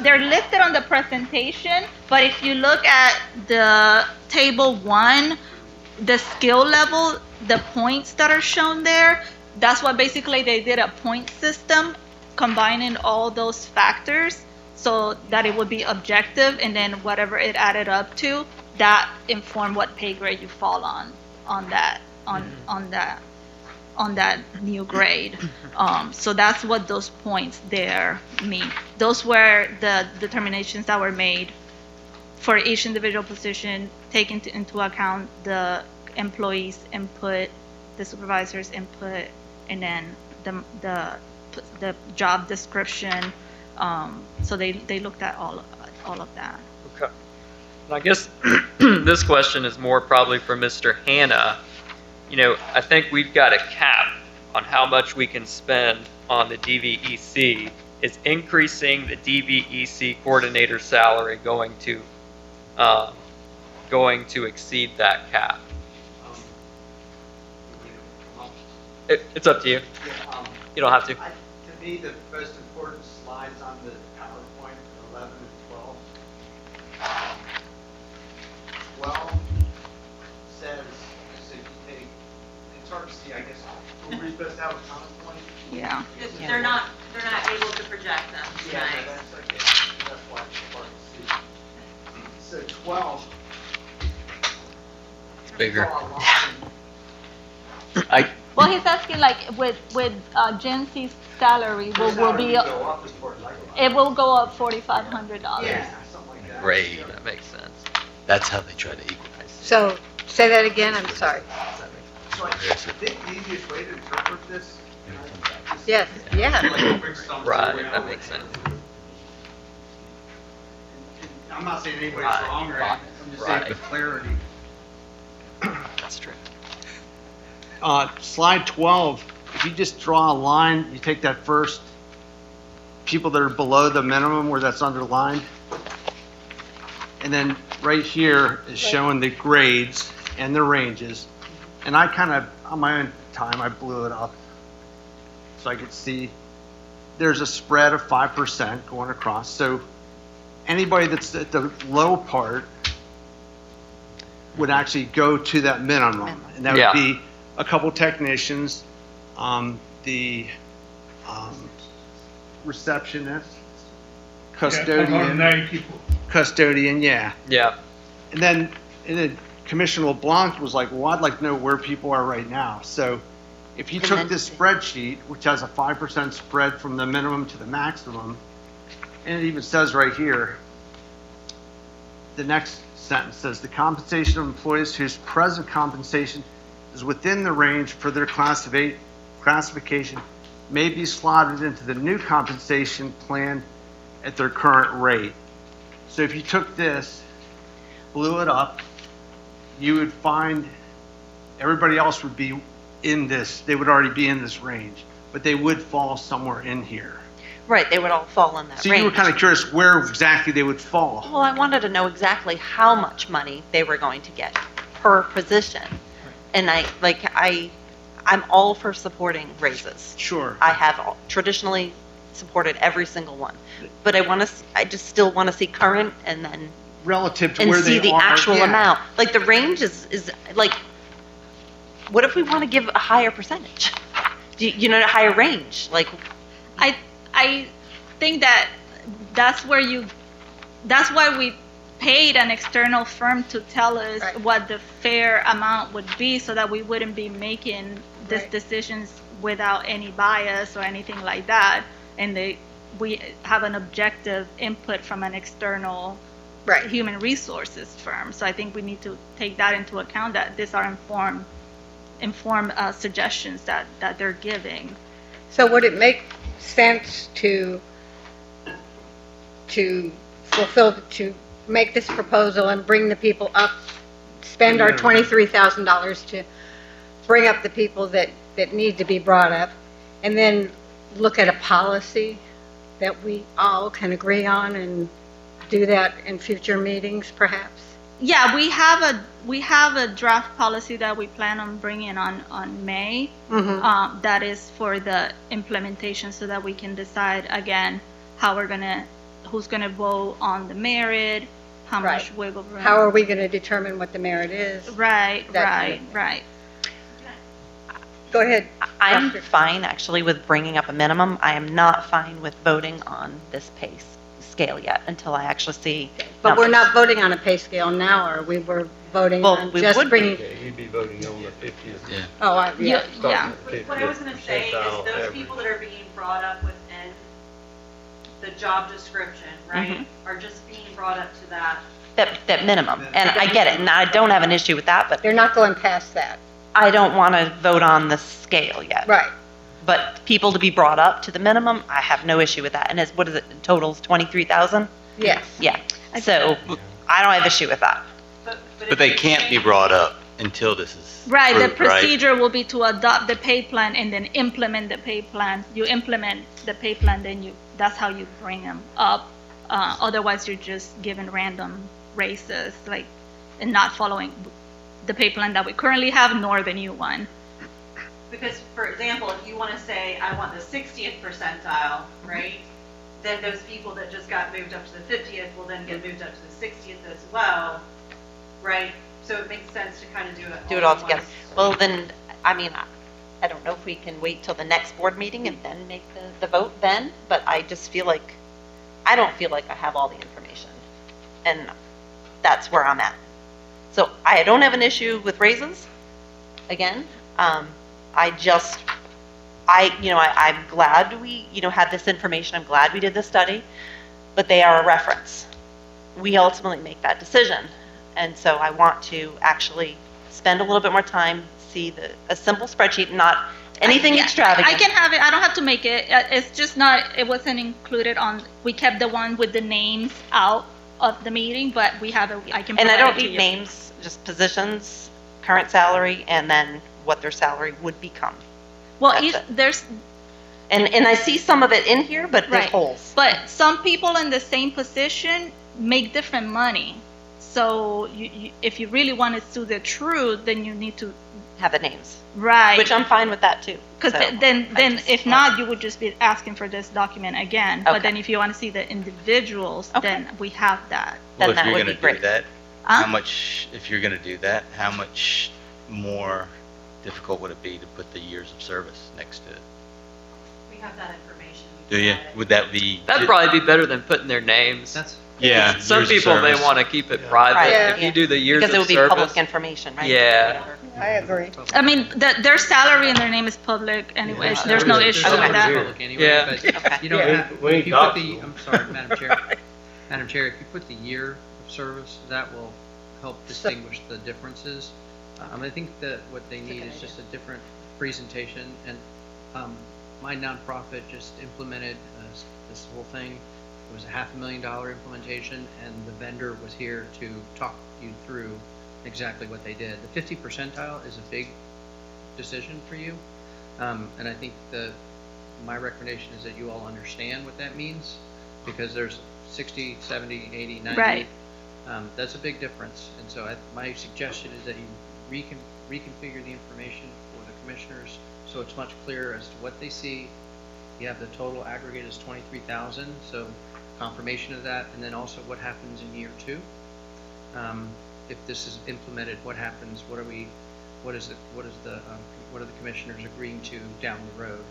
They're listed on the presentation, but if you look at the table 1, the skill level, the points that are shown there, that's what basically they did a point system combining all those factors so that it would be objective, and then whatever it added up to, that informed what pay grade you fall on that new grade. So that's what those points there mean. Those were the determinations that were made for each individual position, taking into account the employee's input, the supervisor's input, and then the job description. So they looked at all of that. Okay. And I guess this question is more probably for Mr. Hanna. I think we've got a cap on how much we can spend on the DVEC. Is increasing the DVEC coordinator salary going to exceed that cap? It's up to you. You don't have to. To me, the most important slides on the PowerPoint are 11 and 12. 12 says, so if you take, it's hard to see, I guess, who we're supposed to have a PowerPoint? Yeah. They're not able to project them Yeah, tonight. that's okay. That's why it's hard to see. So 12. Bigger. saw a line. Well, he's asking like with Gen C's salary will be Salary go up as far as I go. it will go up $4,500. Yeah, something like that. Grade. That makes sense. That's how they try to equalize. So, say that again, I'm sorry. So I think the easiest way to interpret this. Yes, yeah. Like a quick summary Right, around that makes sense. I'm not saying anybody's Right. wrong or anything, I'm just saying for clarity. That's true. Slide 12, if you just draw a line, you take that first, people that are below the minimum where that's underlined. And then right here is showing the grades and the ranges. And I kind of, on my own time, I blew it up so I could see there's a spread of 5% going across. So anybody that's at the low part would actually go to that minimum. And that would Yeah. be a couple technicians, the receptionist, Yeah, custodian, 9 people. custodian, yeah. Yeah. And then Commissioner LeBlanc was like, well, I'd like to know where people are right now. So if you took this spreadsheet, which has a 5% spread from the minimum to the maximum, and it even says right here, the next sentence says, the compensation of employees whose present compensation is within the range for their classification may be slotted into the new compensation plan at their current rate. So if you took this, blew it up, you would find everybody else would be in this, they would already be in this range, but they would fall somewhere in here. Right, they would all fall in that So range. you were kind of curious where exactly they would fall. Well, I wanted to know exactly how much money they were going to get per position. And I'm all for supporting raises. Sure. I have traditionally supported every single one. But I just still want to see current and then, Relative to and where see they the are. actual yeah. amount. Like the range is like, what if we want to give a higher percentage? A higher range? Like, I think that's why we paid an external firm to tell us Right. what the fair amount would be so that we wouldn't be making these Right. decisions without any bias or anything like that. And we have an objective input from an external Right. human resources firm. So I think we need to take that into account, that these are informed suggestions that they're giving. So would it make sense to make this proposal and bring the people up, spend our $23,000 to bring up the people that need to be brought up, and then look at a policy that we all can agree on and do that in future meetings, perhaps? Yeah, we have a draft policy that we plan on bringing on May. Mm-hmm. That is for the implementation, so that we can decide again who's gonna vote on the merit, how much Right. wiggle room. How are we going to determine what the merit is? Right, that kind of right. Go ahead. I'm Dr. fine actually with bringing up a minimum. I am not fine with voting on this pay scale yet until I actually see. But we're numbers. not voting on a pay scale now, or we were voting Well, on we just would be. bringing, Yeah, you'd be voting on the 50th. Yeah. oh, Yeah, starting yeah. at 50th What I was gonna say is percentile those average. people that are being brought up within the job description, right, Mm-hmm. are just being brought up to that. That minimum. And I get it, and I don't have an issue with that, but they're not going past that. I don't want to vote on the scale yet. Right. But people to be brought up to the minimum, I have no issue with that. And what is it, totals 23,000? Yes. Yeah. So I don't have issue with that. But they can't be brought up until this is Right, the approved, right? procedure will be to adopt the pay plan and then implement the pay plan. You implement the pay plan, then that's how you bring them up. Otherwise, you're just giving random raises, and not following the pay plan that we currently have, nor the new one. Because, for example, if you want to say, I want the 60th percentile, right, then those people that just got moved up to the 50th will then get moved up to the 60th as well, right? So it makes sense to kind of do it All at together. once. Well, then, I don't know if we can wait till the next board meeting and then make the vote then, but I just feel like, I don't feel like I have all the information. And that's where I'm at. So I don't have an issue with raises, again. I'm glad we, had this information. I'm glad we did this study, but they are a reference. We ultimately make that decision. And so I want to actually spend a little bit more time, see a simple spreadsheet, not anything extravagant. I can have it. I don't have to make it. It's just not, it wasn't included on, we kept the one with the names out of the meeting, but we have it, I can And I provide don't it to need you. names, just positions, current salary, and then what their salary would become. Well, That's it. there's, And I see some of it in here, but there's Right. holes. but some people in the same position make different money. So if you really want to see the truth, then you need to, Have the names, right. which I'm fine with that too. Because So, then I just- if not, you would just be asking for this document again. But Okay. then if you want to see the individuals, Okay. then we have that. Then Well, that if you're would gonna be do great. that, Huh? how much, if you're gonna do that, how much more difficult would it be to put the years of service next to it? We have that information. Do you? Would that be? That'd probably be better than putting their names. That's, Yeah. Some years of people may service. want to keep it Yeah. private. Right. If you do the years Because it of would be service. public information, right? Yeah. Whatever. I agree. I mean, their salary and their name is public anyways. Yeah. There's no Okay. issue Okay. with that. public anyway, Yeah. but Okay. you don't Yeah. have, We ain't if you put talking. the, I'm sorry, Madam Chair. Madam Chair, if you put the year of service, that will help distinguish the differences. I think that what they need is just a different presentation, and my nonprofit just implemented this whole thing. It was a $500,000 implementation, and the vendor was here to talk you through exactly what they did. The 50 percentile is a big decision for you, and I think my recommendation is that you all understand what that means, because there's 60, 70, 80, 90. Right. That's a big difference, and so my suggestion is that you reconfigure the information for the commissioners so it's much clearer as to what they see. You have the total aggregate is 23,000, so confirmation of that, and then also what happens in year 2. If this is implemented, what happens? What are the commissioners agreeing to down the road?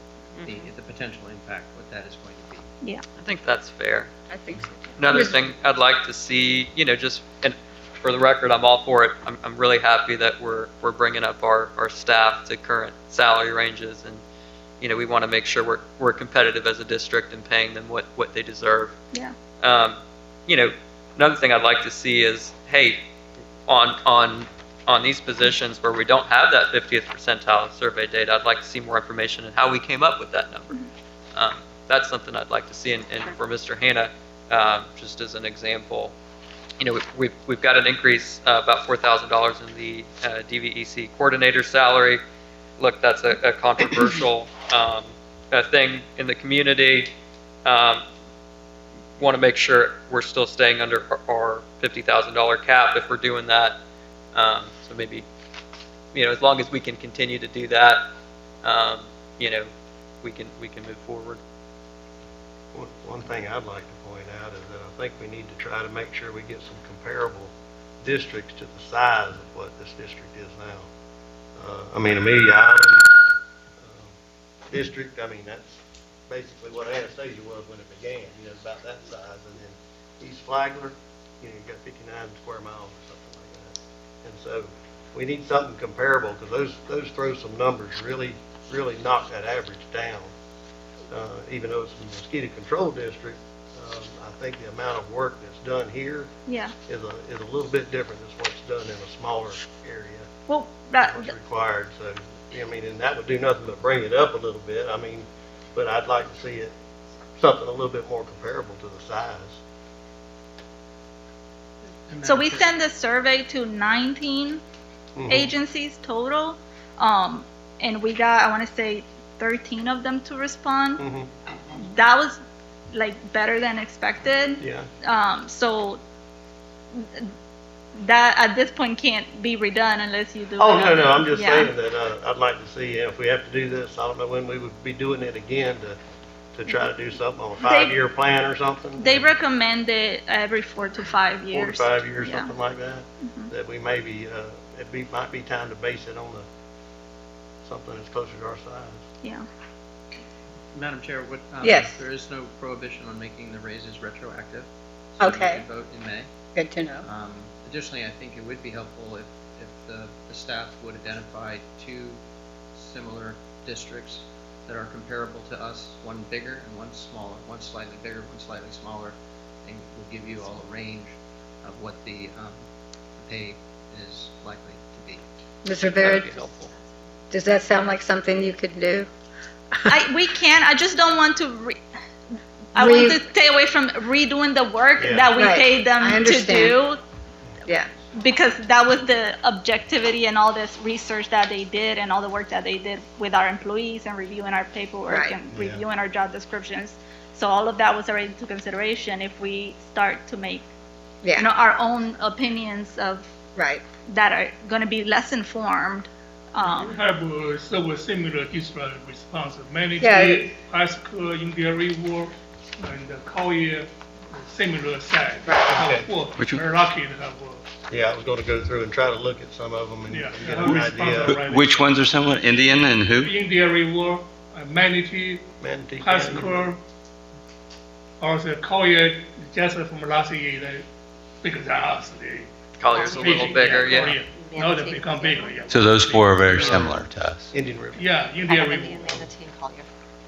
The potential impact, what that is going to be. Yeah, I think that's fair. I think so. Another thing I'd like to see, just, and for the record, I'm all for it. I'm really happy that we're bringing up our staff to current salary ranges, and, we want to make sure we're competitive as a district and paying them what they deserve. yeah. Another thing I'd like to see is, hey, on these positions where we don't have that 50th percentile survey data, I'd like to see more information on how we came up with that number. That's something I'd like to see. And for Mr. Hanna, just as an example, we've got an increase about $4,000 in the DVEC coordinator salary. Look, that's a controversial thing in the community. Want to make sure we're still staying under our $50,000 cap if we're doing that. So maybe, as long as we can continue to do that, we can move forward. One thing I'd like to point out is that I think we need to try to make sure we get some comparable districts to the size of what this district is now. Amelia Island district, that's basically what Anastasia was when it began, about that size. And then East Flagler, you've got 59 square miles or something like that. And so we need something comparable, because those throw some numbers really knock that average down. Even though it's a mosquito control district, I think the amount of work that's done here Yeah. is a little bit different than what's done in a smaller area, Well, what's required. So, and that would do nothing but bring it up a little bit. But I'd like to see it something a little bit more comparable to the size. so we send the survey to 19 Mhm. agencies total, and we got, I want to say, 13 of them to respond. Mhm. That was better than expected. Yeah. So that at this point can't be redone unless you do. Oh, no, I'm just Yeah. saying that I'd like to see if we have to do this. I don't know when we would be doing it again to try to do something on a 5-year plan or something. They recommend it every 4 to 5 4 years. to 5 years, Yeah. something like that. Mhm. That we maybe might be time to base it on something that's closer to our size. Yeah. Madam Chair, Yes. there is no prohibition on making the raises retroactive. So Okay. you can vote in May. Good to know. Additionally, I think it would be helpful if the staff would identify 2 similar districts that are comparable to us, one bigger and one smaller, one slightly bigger, one slightly smaller, and will give you all a range of what the pay is likely to be. Mr. Rivera, That'd be helpful. Does that sound like something you could do? We can, I just don't want to I want to stay away from redoing the work that we Right. paid them I to understand. do. Yeah. Because that was the objectivity and all this research that they did and all the work that they did with our employees and reviewing our paperwork Right. and reviewing our job descriptions. So all of that was already into consideration. If we start to make, Yeah. our own opinions of Right. that are going to be less informed. We have several similar district response. Managed Yeah. high school, India River, and Collier, similar size. Okay. Which one? We're lucky to have. Yeah, I was gonna go through and try to look at some of them and Yeah. and get an idea. Right. Which ones are similar? Indian and who? India River, Manatee, Manatee high County. school, also Collier, just from last year, they bigger than us. Collier's a little bigger, yeah. Collier. Now they become bigger, yeah. So those four are very similar to us. Indian River. Yeah, India River.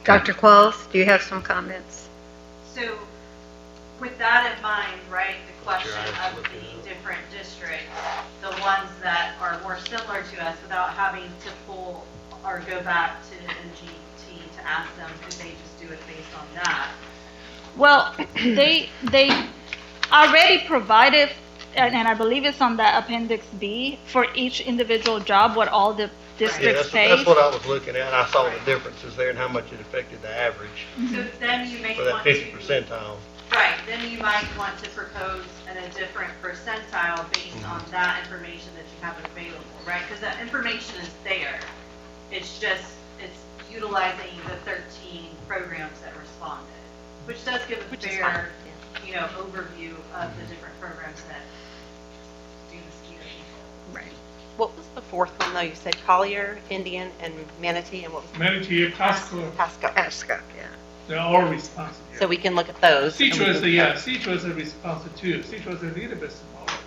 Dr. Qualls, do you have some comments? So with that in mind, right, the question eyes of looking the up. different districts, the ones that are more similar to us without having to pull or go back to the MGT to ask them, could they just do it based on that? Well, they already provided, and I believe it's on that Appendix B, for each individual job, what all the Yeah, districts that's pay. what I was looking at. I saw the differences there and how much it affected the average So then you may for that want 50 to, percentile. right, then you might want to propose a different percentile based on that information that you have available, right? Because that information is there. It's just, it's utilizing the 13 programs that responded, which does give a fair, overview of the different programs that do mosquito control. Right. What was the fourth one, though? You said Collier, Indian, and Manatee, and what was Manatee, Pasco, Pasco? Pasco, yeah. they're all responsible. So we can look at those. and we Citrus, can- yeah, Citrus is responsible too. Citrus is a little bit smaller.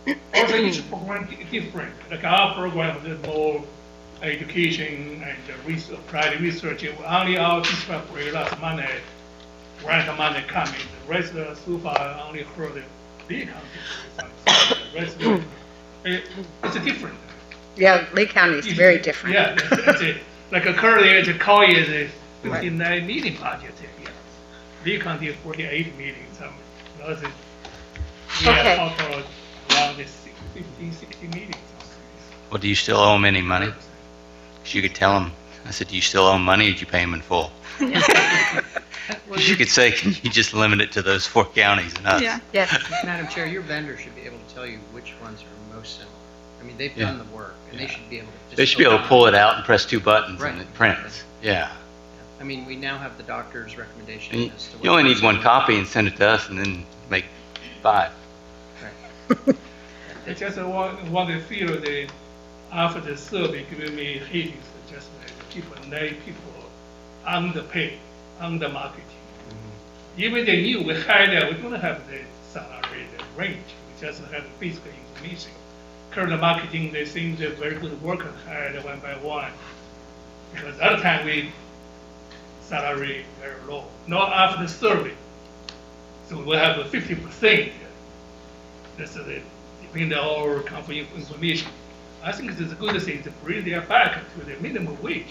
Yeah. Also, each program different. Like our program is more education and research, applied research. Only our district bring us money, grant money coming. The rest of so far I only heard the county. The rest of it's different. Yeah, Lee County is very different. Yeah, like currently the Collier is 59 million budget. Yeah. Lee County is 48 million. We Okay. have total around 15, 60 million. Well, do you still owe them any money? 'Cause you could tell them, I said, do you still owe them money or did you pay them in full? Because you could say, can you just limit it to those four counties and us? Yeah. Yes. Madam Chair, your vendor should be able to tell you which ones are most similar. I mean, they've Yeah. done the work, and they should be able to just. They should be able to pull it out and press two buttons and Right. it prints. Yeah. I mean, we now have the doctor's recommendation And you, as to. you only which need one ones- copy and send it to us and then make 5. I just want to feel that after the survey giving me ratings, just like people, people underpaid, under marketing. Even they knew we hired them, we don't have the salary, the range, we just have physical information. Current marketing, they think they're very good workers hired one by one. Because the other time we salary very low. Not after the survey. So we have a 50%. That's the depending on our company information. I think it's a good thing to bring them back to the minimum wage.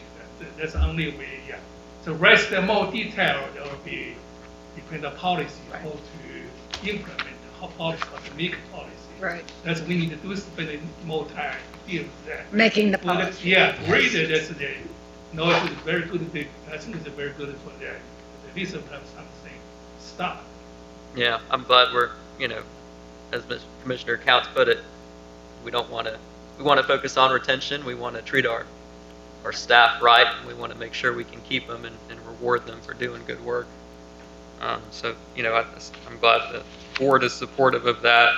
That's the only way, yeah. So rest more detailed will be depend on policy, how to implement, how to make policy. Right. That's what we need to do, spend more time to deal with that. Making the Well, policy. yeah, read it, that's the, no, it's very good, I think it's very good for that. At least we have something start. Yeah, I'm glad we're, as Commissioner Counts put it, we want to focus on retention. We want to treat our staff right. And we want to make sure we can keep them and reward them for doing good work. So, I'm glad the board is supportive of that.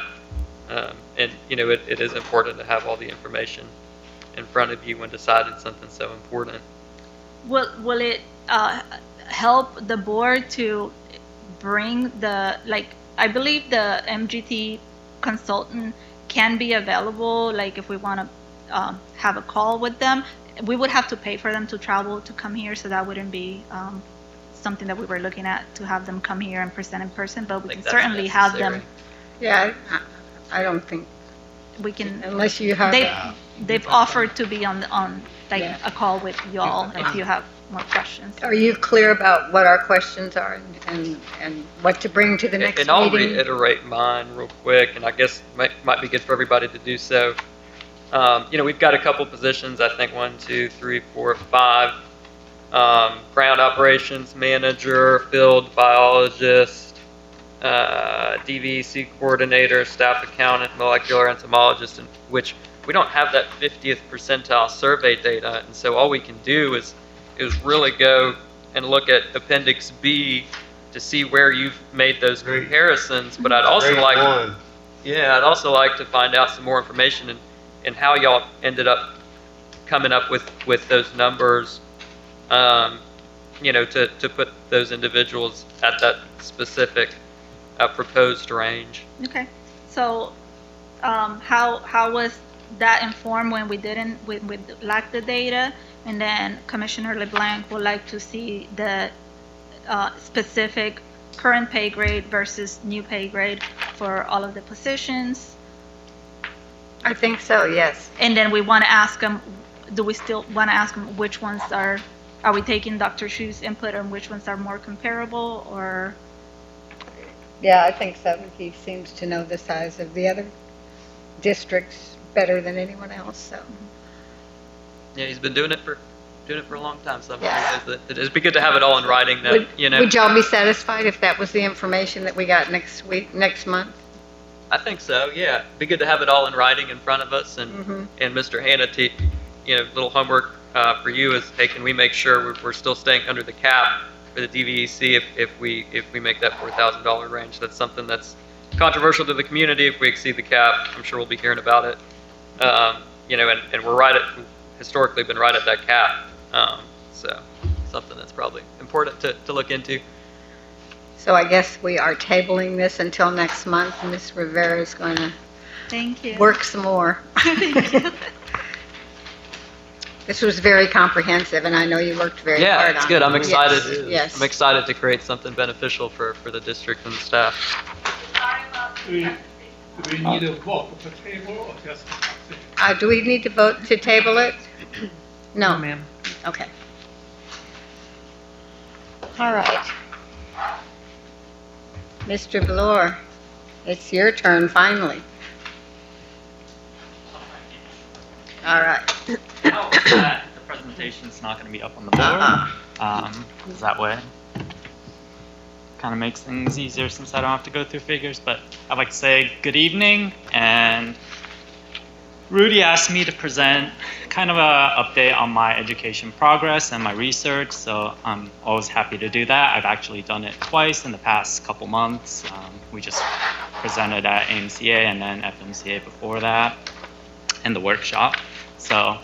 And, it is important to have all the information in front of you when deciding something so important. Will it help the board to bring I believe the MGT consultant can be available, like if we want to have a call with them. We would have to pay for them to travel to come here, so that wouldn't be something that we were looking at, to have them come here and present in person, but we can Think that's certainly have necessary. them. Yeah, I don't think, we can, Unless you have. they've offered to be on like a call with you all if you have more questions. Are you clear about what our questions are and what to bring to the next And I'll meeting? reiterate mine real quick, and I guess might be good for everybody to do so. We've got a couple positions, I think 1, 2, 3, 4, 5. Ground operations manager, field biologist, DVEC coordinator, staff accountant, molecular entomologist, which we don't have that 50th percentile survey data, and so all we can do is really go and look at Appendix B to see where you've made those comparisons. But I'd also I'd also like to find out some more information and how y'all ended up coming up with those numbers. To put those individuals at that specific proposed range. Okay, so how was that informed when we lacked the data? And then Commissioner LeBlanc would like to see the specific current pay grade versus new pay grade for all of the positions. I think so, yes. And then we want to ask them, do we still want to ask them which ones are we taking Dr. Shu's input on which ones are more comparable, or? Yeah, I think so. He seems to know the size of the other districts better than anyone else, so. Yeah, he's been doing it for a long time, so Yeah. it'd be good to have it all in writing. That Would y'all be satisfied if that was the information that we got next month? I think so. Yeah, it'd be good to have it all in writing in front of us. Mm-hmm. And Mr. Hannity, little homework for you is, hey, can we make sure we're still staying under the cap for the DVEC if we make that $4,000 range? That's something that's controversial to the community. If we exceed the cap, I'm sure we'll be hearing about it. And we're historically been right at that cap. So something that's probably important to look into. So I guess we are tabling this until next month. Ms. Rivera is going to Thank you. work some more. This was very comprehensive, and I know you worked very hard on it. Yeah, it's good. I'm excited. Yes. I'm excited to create something beneficial for the district and the staff. Do we need a vote to table or just? Do we need to vote to table it? No. ma'am. Okay. All right. Mr. Bloor, it's your turn finally. All right. The presentation's not going to be up on the board. 'Cause that way kind of makes things easier since I don't have to go through figures. But I'd like to say good evening, and Rudy asked me to present kind of a update on my education progress and my research, so I'm always happy to do that. I've actually done it twice in the past couple months. We just presented at AMCA and then FMCA before that in the workshop. So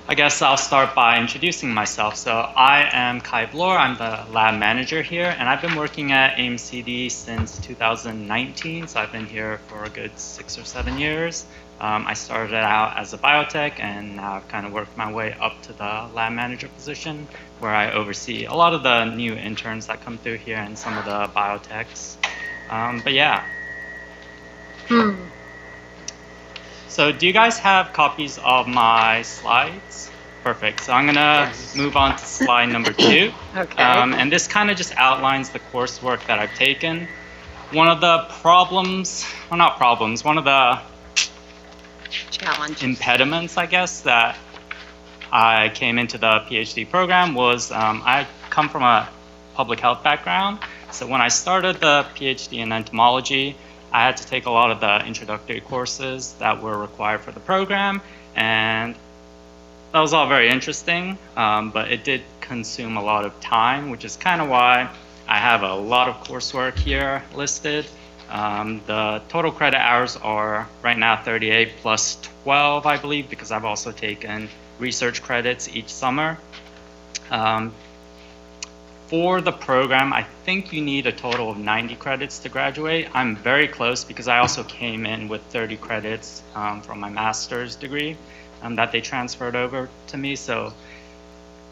I guess I'll start by introducing myself. So I am Kai Bloor. I'm the lab manager here, and I've been working at AMCD since 2019, so I've been here for a good 6 or 7 years. I started out as a biotech, and now I've kind of worked my way up to the lab manager position, where I oversee a lot of the new interns that come through here and some of the biotechs. But yeah. So do you guys have copies of my slides? Perfect. So I'm going to move on to slide number 2. Okay. And this kind of just outlines the coursework that I've taken. One of the problems, well, not problems, one of the Challenges. impediments, I guess, that I came into the PhD program was I come from a public health background. So when I started the PhD in entomology, I had to take a lot of the introductory courses that were required for the program, and that was all very interesting, but it did consume a lot of time, which is kind of why I have a lot of coursework here listed. The total credit hours are right now 38 plus 12, I believe, because I've also taken research credits each summer. For the program, I think you need a total of 90 credits to graduate. I'm very close because I also came in with 30 credits from my master's degree that they transferred over to me. So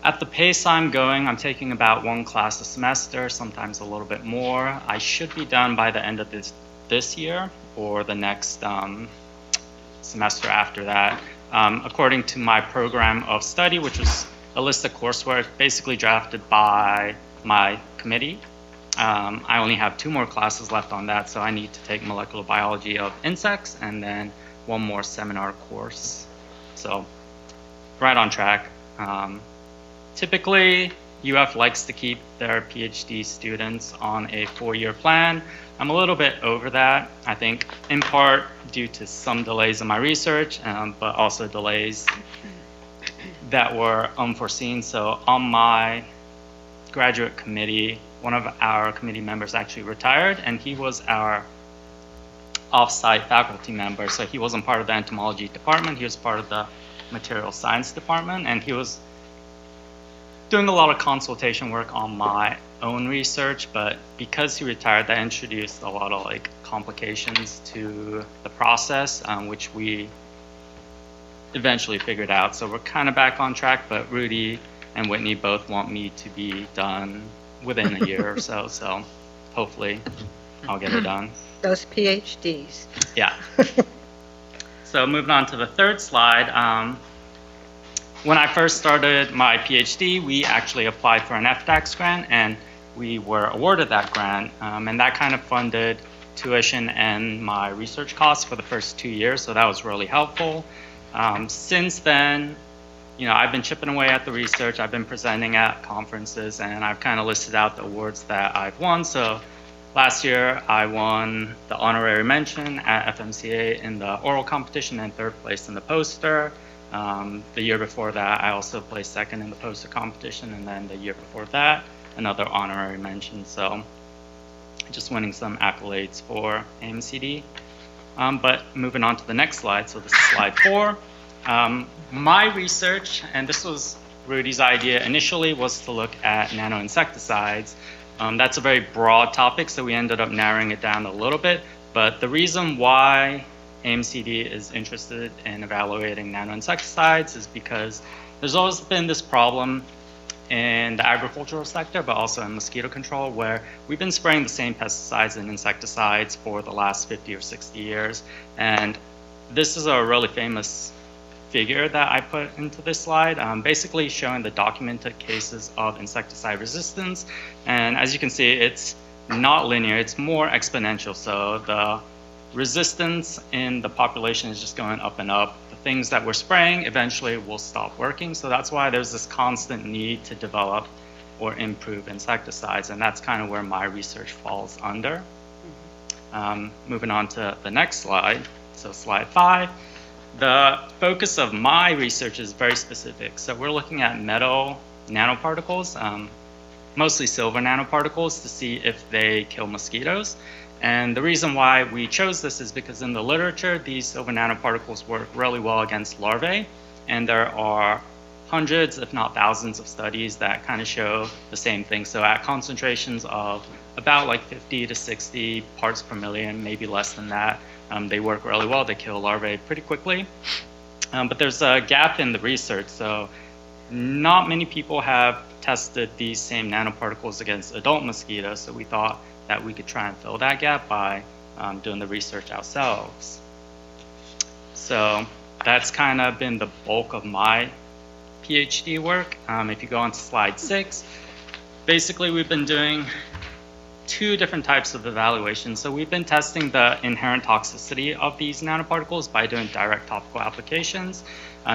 at the pace I'm going, I'm taking about 1 class a semester, sometimes a little bit more. I should be done by the end of this year or the next semester after that. According to my program of study, which was a list of coursework basically drafted by my committee, I only have 2 more classes left on that, so I need to take molecular biology of insects and then 1 more seminar course. So, right on track. Typically, UF likes to keep their PhD students on a 4-year plan. I'm a little bit over that, I think, in part due to some delays in my research, but also delays that were unforeseen. So on my graduate committee, one of our committee members actually retired, and he was our off-site faculty member. So he wasn't part of the entomology department, he was part of the material science department, and he was doing a lot of consultation work on my own research, but because he retired, that introduced a lot of like complications to the process, which we eventually figured out. So we're kind of back on track, but Rudy and Whitney both want me to be done within a year or so, so hopefully I'll get it done. Those PhDs. Yeah. So moving on to the third slide, when I first started my PhD, we actually applied for an FTAX grant, and we were awarded that grant, and that kind of funded tuition and my research costs for the first 2 years, so that was really helpful. Since then, I've been chipping away at the research, I've been presenting at conferences, and I've kind of listed out the awards that I've won. So last year, I won the honorary mention at FMCA in the oral competition and 3rd place in the poster. The year before that, I also placed 2nd in the poster competition, and then the year before that, another honorary mention. So just winning some accolades for AMCD. But moving on to the next slide, so this is slide 4. My research, and this was Rudy's idea initially, was to look at nanoinsecticides. That's a very broad topic, so we ended up narrowing it down a little bit. But the reason why AMCD is interested in evaluating nanoinsecticides is because there's always been this problem in the agricultural sector, but also in mosquito control, where we've been spraying the same pesticides and insecticides for the last 50 or 60 years. And this is a really famous figure that I put into this slide, basically showing the documented cases of insecticide resistance. And as you can see, it's not linear, it's more exponential. So the resistance in the population is just going up and up. The things that we're spraying eventually will stop working. So that's why there's this constant need to develop or improve insecticides. And that's kind of where my research falls under. Moving on to the next slide. So slide 5. The focus of my research is very specific. So we're looking at metal nanoparticles, mostly silver nanoparticles, to see if they kill mosquitoes. And the reason why we chose this is because in the literature, these silver nanoparticles work really well against larvae. And there are hundreds, if not thousands, of studies that kind of show the same thing. So at concentrations of about like 50 to 60 parts per million, maybe less than that, they work really well. They kill larvae pretty quickly. But there's a gap in the research. So not many people have tested these same nanoparticles against adult mosquitoes. So we thought that we could try and fill that gap by doing the research ourselves. So that's kind of been the bulk of my PhD work. If you go on to slide 6, basically we've been doing 2 different types of evaluations. So we've been testing the inherent toxicity of these nanoparticles by doing direct topical applications.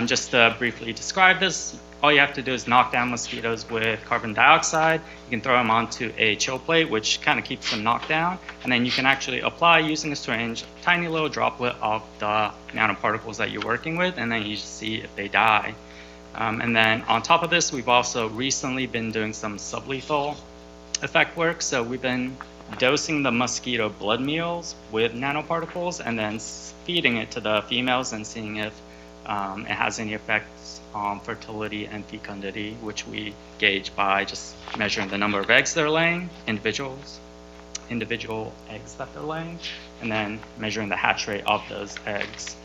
Just to briefly describe this, all you have to do is knock down mosquitoes with carbon dioxide. You can throw them onto a chill plate, which kind of keeps them knocked down. And then you can actually apply using a syringe, a tiny little droplet of the nanoparticles that you're working with, and then you just see if they die. And then on top of this, we've also recently been doing some sublethal effect work. So we've been dosing the mosquito blood meals with nanoparticles and then feeding it to the females and seeing if it has any effects on fertility and fecundity, which we gauge by just measuring the number of eggs they're laying, individual eggs that they're laying, and then measuring the hatch rate of those eggs.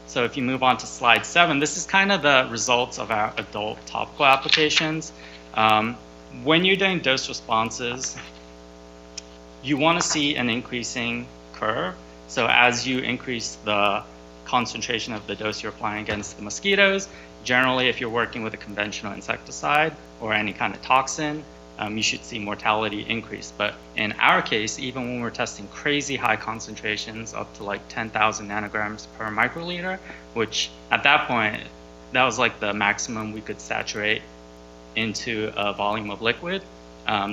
So if you move on to slide 7, this is kind of the results of our adult topical applications. When you're doing dose responses, you want to see an increasing curve. So as you increase the concentration of the dose you're applying against the mosquitoes. Generally, if you're working with a conventional insecticide or any kind of toxin, you should see mortality increase. But in our case, even when we're testing crazy high concentrations up to like 10,000 nanograms per microliter, which at that point, that was like the maximum we could saturate into a volume of liquid.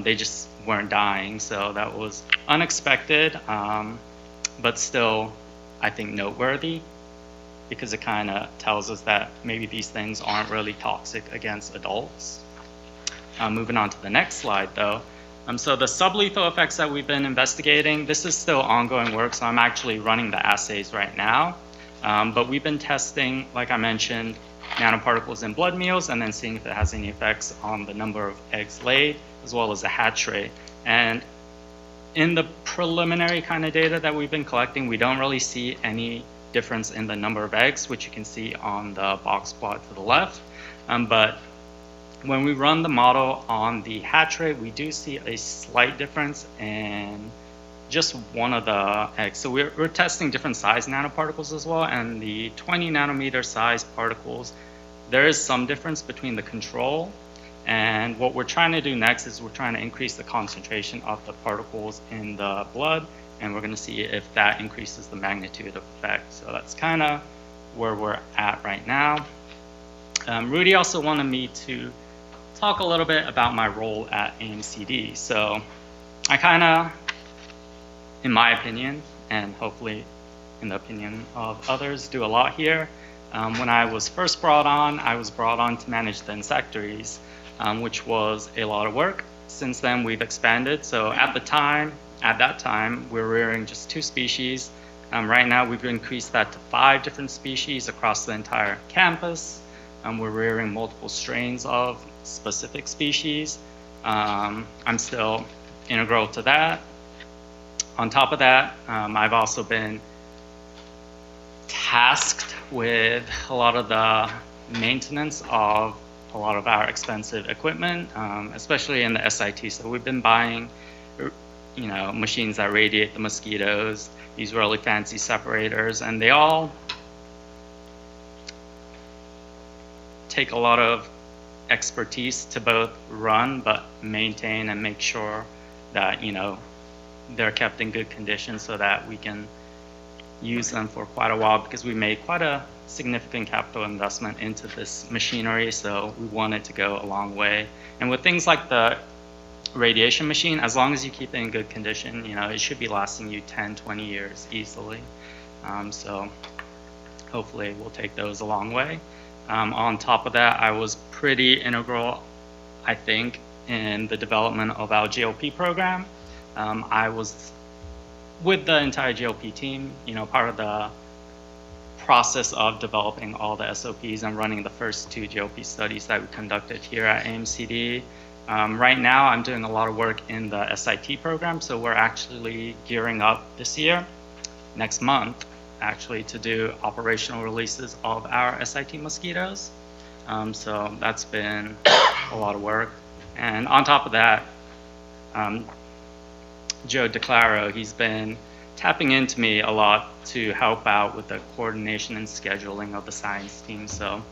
They just weren't dying, so that was unexpected, but still, I think, noteworthy, because it kind of tells us that maybe these things aren't really toxic against adults. Moving on to the next slide, though. So the sublethal effects that we've been investigating, this is still ongoing work, so I'm actually running the assays right now. But we've been testing, like I mentioned, nanoparticles in blood meals and then seeing if it has any effects on the number of eggs laid, as well as the hatch rate. And in the preliminary kind of data that we've been collecting, we don't really see any difference in the number of eggs, which you can see on the box plot to the left. But when we run the model on the hatch rate, we do see a slight difference in just one of the eggs. So we're testing different size nanoparticles as well, and the 20 nanometer size particles, there is some difference between the control. And what we're trying to do next is we're trying to increase the concentration of the particles in the blood, and we're going to see if that increases the magnitude of effect. So that's kind of where we're at right now. Rudy also wanted me to talk a little bit about my role at AMCD. So I kind of, in my opinion, and hopefully in the opinion of others, do a lot here. When I was first brought on, I was brought on to manage the insectaries, which was a lot of work. Since then, we've expanded. So at that time, we were rearing just 2 species. Right now, we've increased that to 5 different species across the entire campus. We're rearing multiple strains of specific species. I'm still integral to that. On top of that, I've also been tasked with a lot of the maintenance of a lot of our expensive equipment, especially in the SIT. So we've been buying, machines that radiate the mosquitoes, these really fancy separators, and they all take a lot of expertise to both run but maintain and make sure that they're kept in good condition so that we can use them for quite a while, because we made quite a significant capital investment into this machinery, so we want it to go a long way. And with things like the radiation machine, as long as you keep it in good condition, it should be lasting you 10, 20 years easily. So hopefully we'll take those a long way. On top of that, I was pretty integral, I think, in the development of our GLP program. I was with the entire GLP team, part of the process of developing all the SOPs and running the first 2 GLP studies that we conducted here at AMCD. Right now, I'm doing a lot of work in the SIT program, so we're actually gearing up this year, next month, actually, to do operational releases of our SIT mosquitoes. So that's been a lot of work. And on top of that, Joe DeClaro, he's been tapping into me a lot to help out with the coordination and scheduling of the science team. So,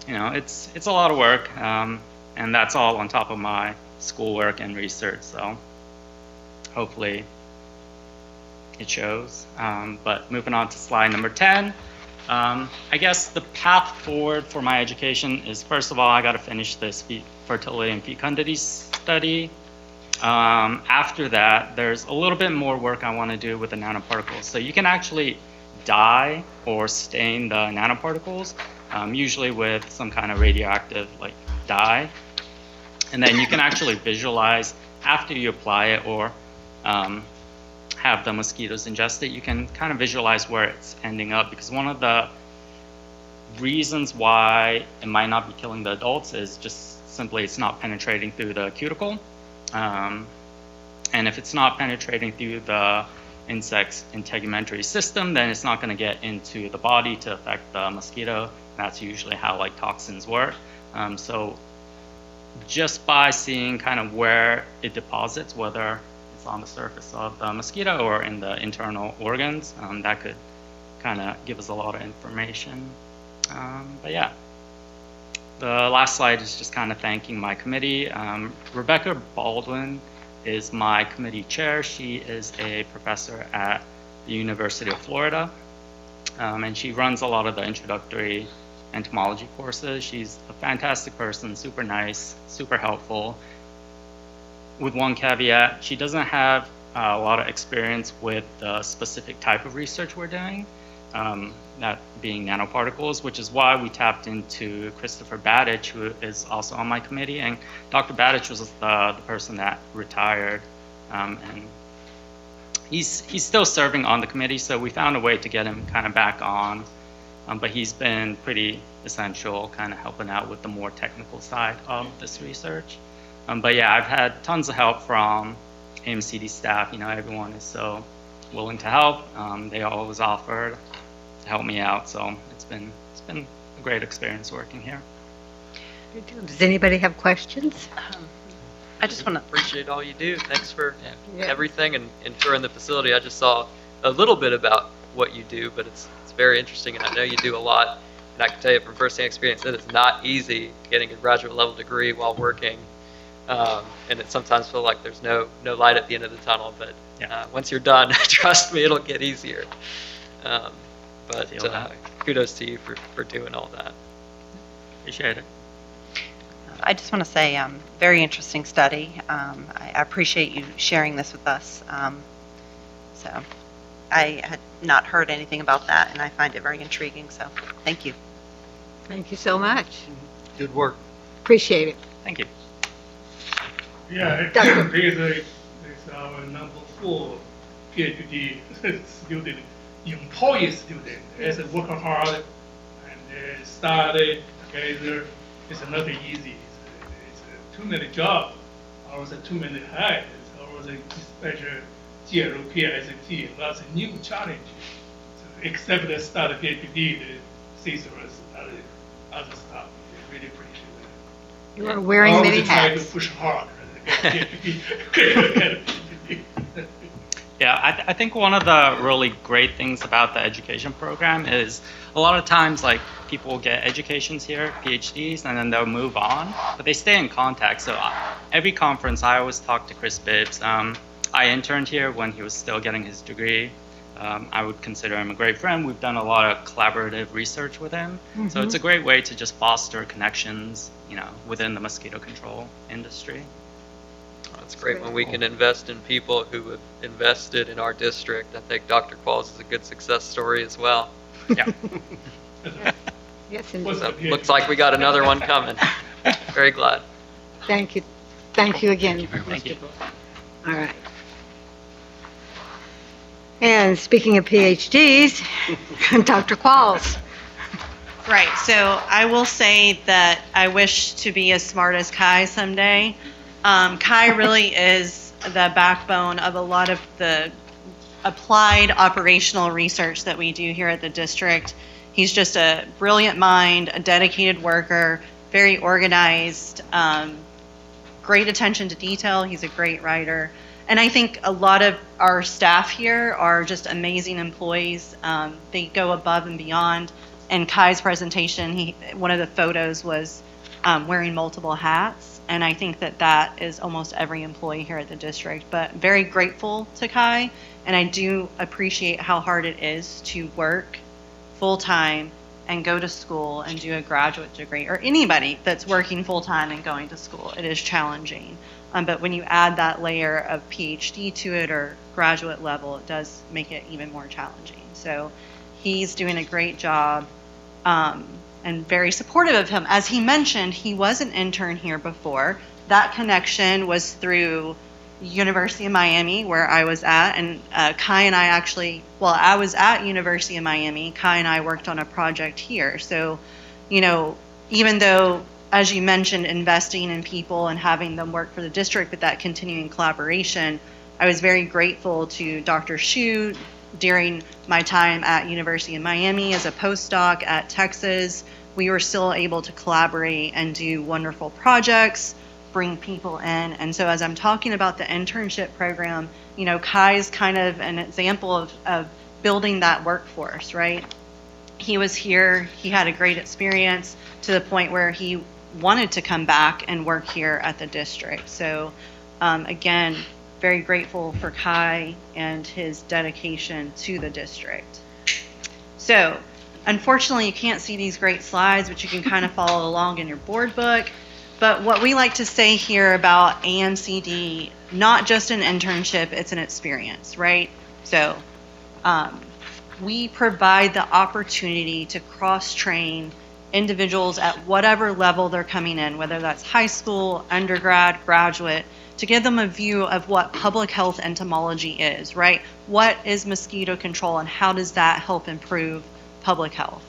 it's a lot of work, and that's all on top of my schoolwork and research. So hopefully it shows. But moving on to slide number 10, I guess the path forward for my education is, first of all, I got to finish this fertility and fecundity study. After that, there's a little bit more work I want to do with the nanoparticles. So you can actually dye or stain the nanoparticles, usually with some kind of radioactive dye. And then you can actually visualize after you apply it or have the mosquitoes ingest it, you can kind of visualize where it's ending up, because one of the reasons why it might not be killing the adults is just simply it's not penetrating through the cuticle. And if it's not penetrating through the insect's integumentary system, then it's not going to get into the body to affect the mosquito. That's usually how toxins work. So just by seeing kind of where it deposits, whether it's on the surface of the mosquito or in the internal organs, that could kind of give us a lot of information. But yeah, the last slide is just kind of thanking my committee. Rebecca Baldwin is my committee chair. She is a professor at the University of Florida, and she runs a lot of the introductory entomology courses. She's a fantastic person, super nice, super helpful. With one caveat, she doesn't have a lot of experience with the specific type of research we're doing, that being nanoparticles, which is why we tapped into Christopher Badich, who is also on my committee. And Dr. Badich was the person that retired, and he's still serving on the committee, so we found a way to get him kind of back on. But he's been pretty essential, kind of helping out with the more technical side of this research. But yeah, I've had tons of help from AMCD staff. Everyone is so willing to help. They always offered to help me out, so it's been a great experience working here. Does anybody have questions? I just want to Appreciate all you do. Thanks for Yeah. everything and touring the facility. I just saw a little bit about what you do, but it's very interesting, and I know you do a lot. And I can tell you from firsthand experience, it is not easy getting a graduate level degree while working. And it sometimes feels like there's no light at the end of the tunnel, but once you're done, trust me, it'll get easier. But kudos to you for doing all that. Appreciate it. I just want to say, very interesting study. I appreciate you sharing this with us. So I had not heard anything about that, and I find it very intriguing. So thank you. Thank you so much. Good work. Appreciate it. Thank you. Yeah, Doctor. this is our number 4 PhD student, employee student, is working hard and study together. It's not easy. It's a too-minute job, or it's a too-minute high, or it's a special GLO, PST. That's a new challenge. So, except the start PhD, the thesaurus, other stuff. I really appreciate that. You are wearing Always many try hats. to push hard. Yeah, I think one of the really great things about the education program is a lot of times, like, people will get educations here, PhDs, and then they'll move on, but they stay in contact. So every conference, I always talk to Chris Bibbs. I interned here when he was still getting his degree. I would consider him a great friend. We've done a lot of collaborative research with him. So it's a great way to just foster connections, within the mosquito control industry. It's great when we can invest in people who have invested in our district. I think Dr. Qualls is a good success story as well. Yeah. Yes, indeed. So looks like we got another one coming. Very glad. Thank you. Thank you again. Thank you. All right. And speaking of PhDs, Dr. Qualls. Right, so I will say that I wish to be as smart as Kai someday. Kai really is the backbone of a lot of the applied operational research that we do here at the district. He's just a brilliant mind, a dedicated worker, very organized, great attention to detail. He's a great writer. And I think a lot of our staff here are just amazing employees. They go above and beyond. In Kai's presentation, one of the photos was wearing multiple hats. And I think that is almost every employee here at the district. But very grateful to Kai. And I do appreciate how hard it is to work full-time and go to school and do a graduate degree, or anybody that's working full-time and going to school. It is challenging. But when you add that layer of PhD to it or graduate level, it does make it even more challenging. So he's doing a great job, and very supportive of him. As he mentioned, he was an intern here before. That connection was through University of Miami, where I was at, and Kai and I I was at University of Miami. Kai and I worked on a project here. So, even though, as you mentioned, investing in people and having them work for the district with that continuing collaboration, I was very grateful to Dr. Hsu during my time at University of Miami as a postdoc at Texas. We were still able to collaborate and do wonderful projects, bring people in. And so as I'm talking about the internship program, Kai's kind of an example of building that workforce, right? He was here, he had a great experience to the point where he wanted to come back and work here at the district. So again, very grateful for Kai and his dedication to the district. So unfortunately, you can't see these great slides, but you can kind of follow along in your board book. But what we like to say here about AMCD, not just an internship, it's an experience, right? So we provide the opportunity to cross-train individuals at whatever level they're coming in, whether that's high school, undergrad, graduate, to give them a view of what public health entomology is, right? What is mosquito control and how does that help improve public health?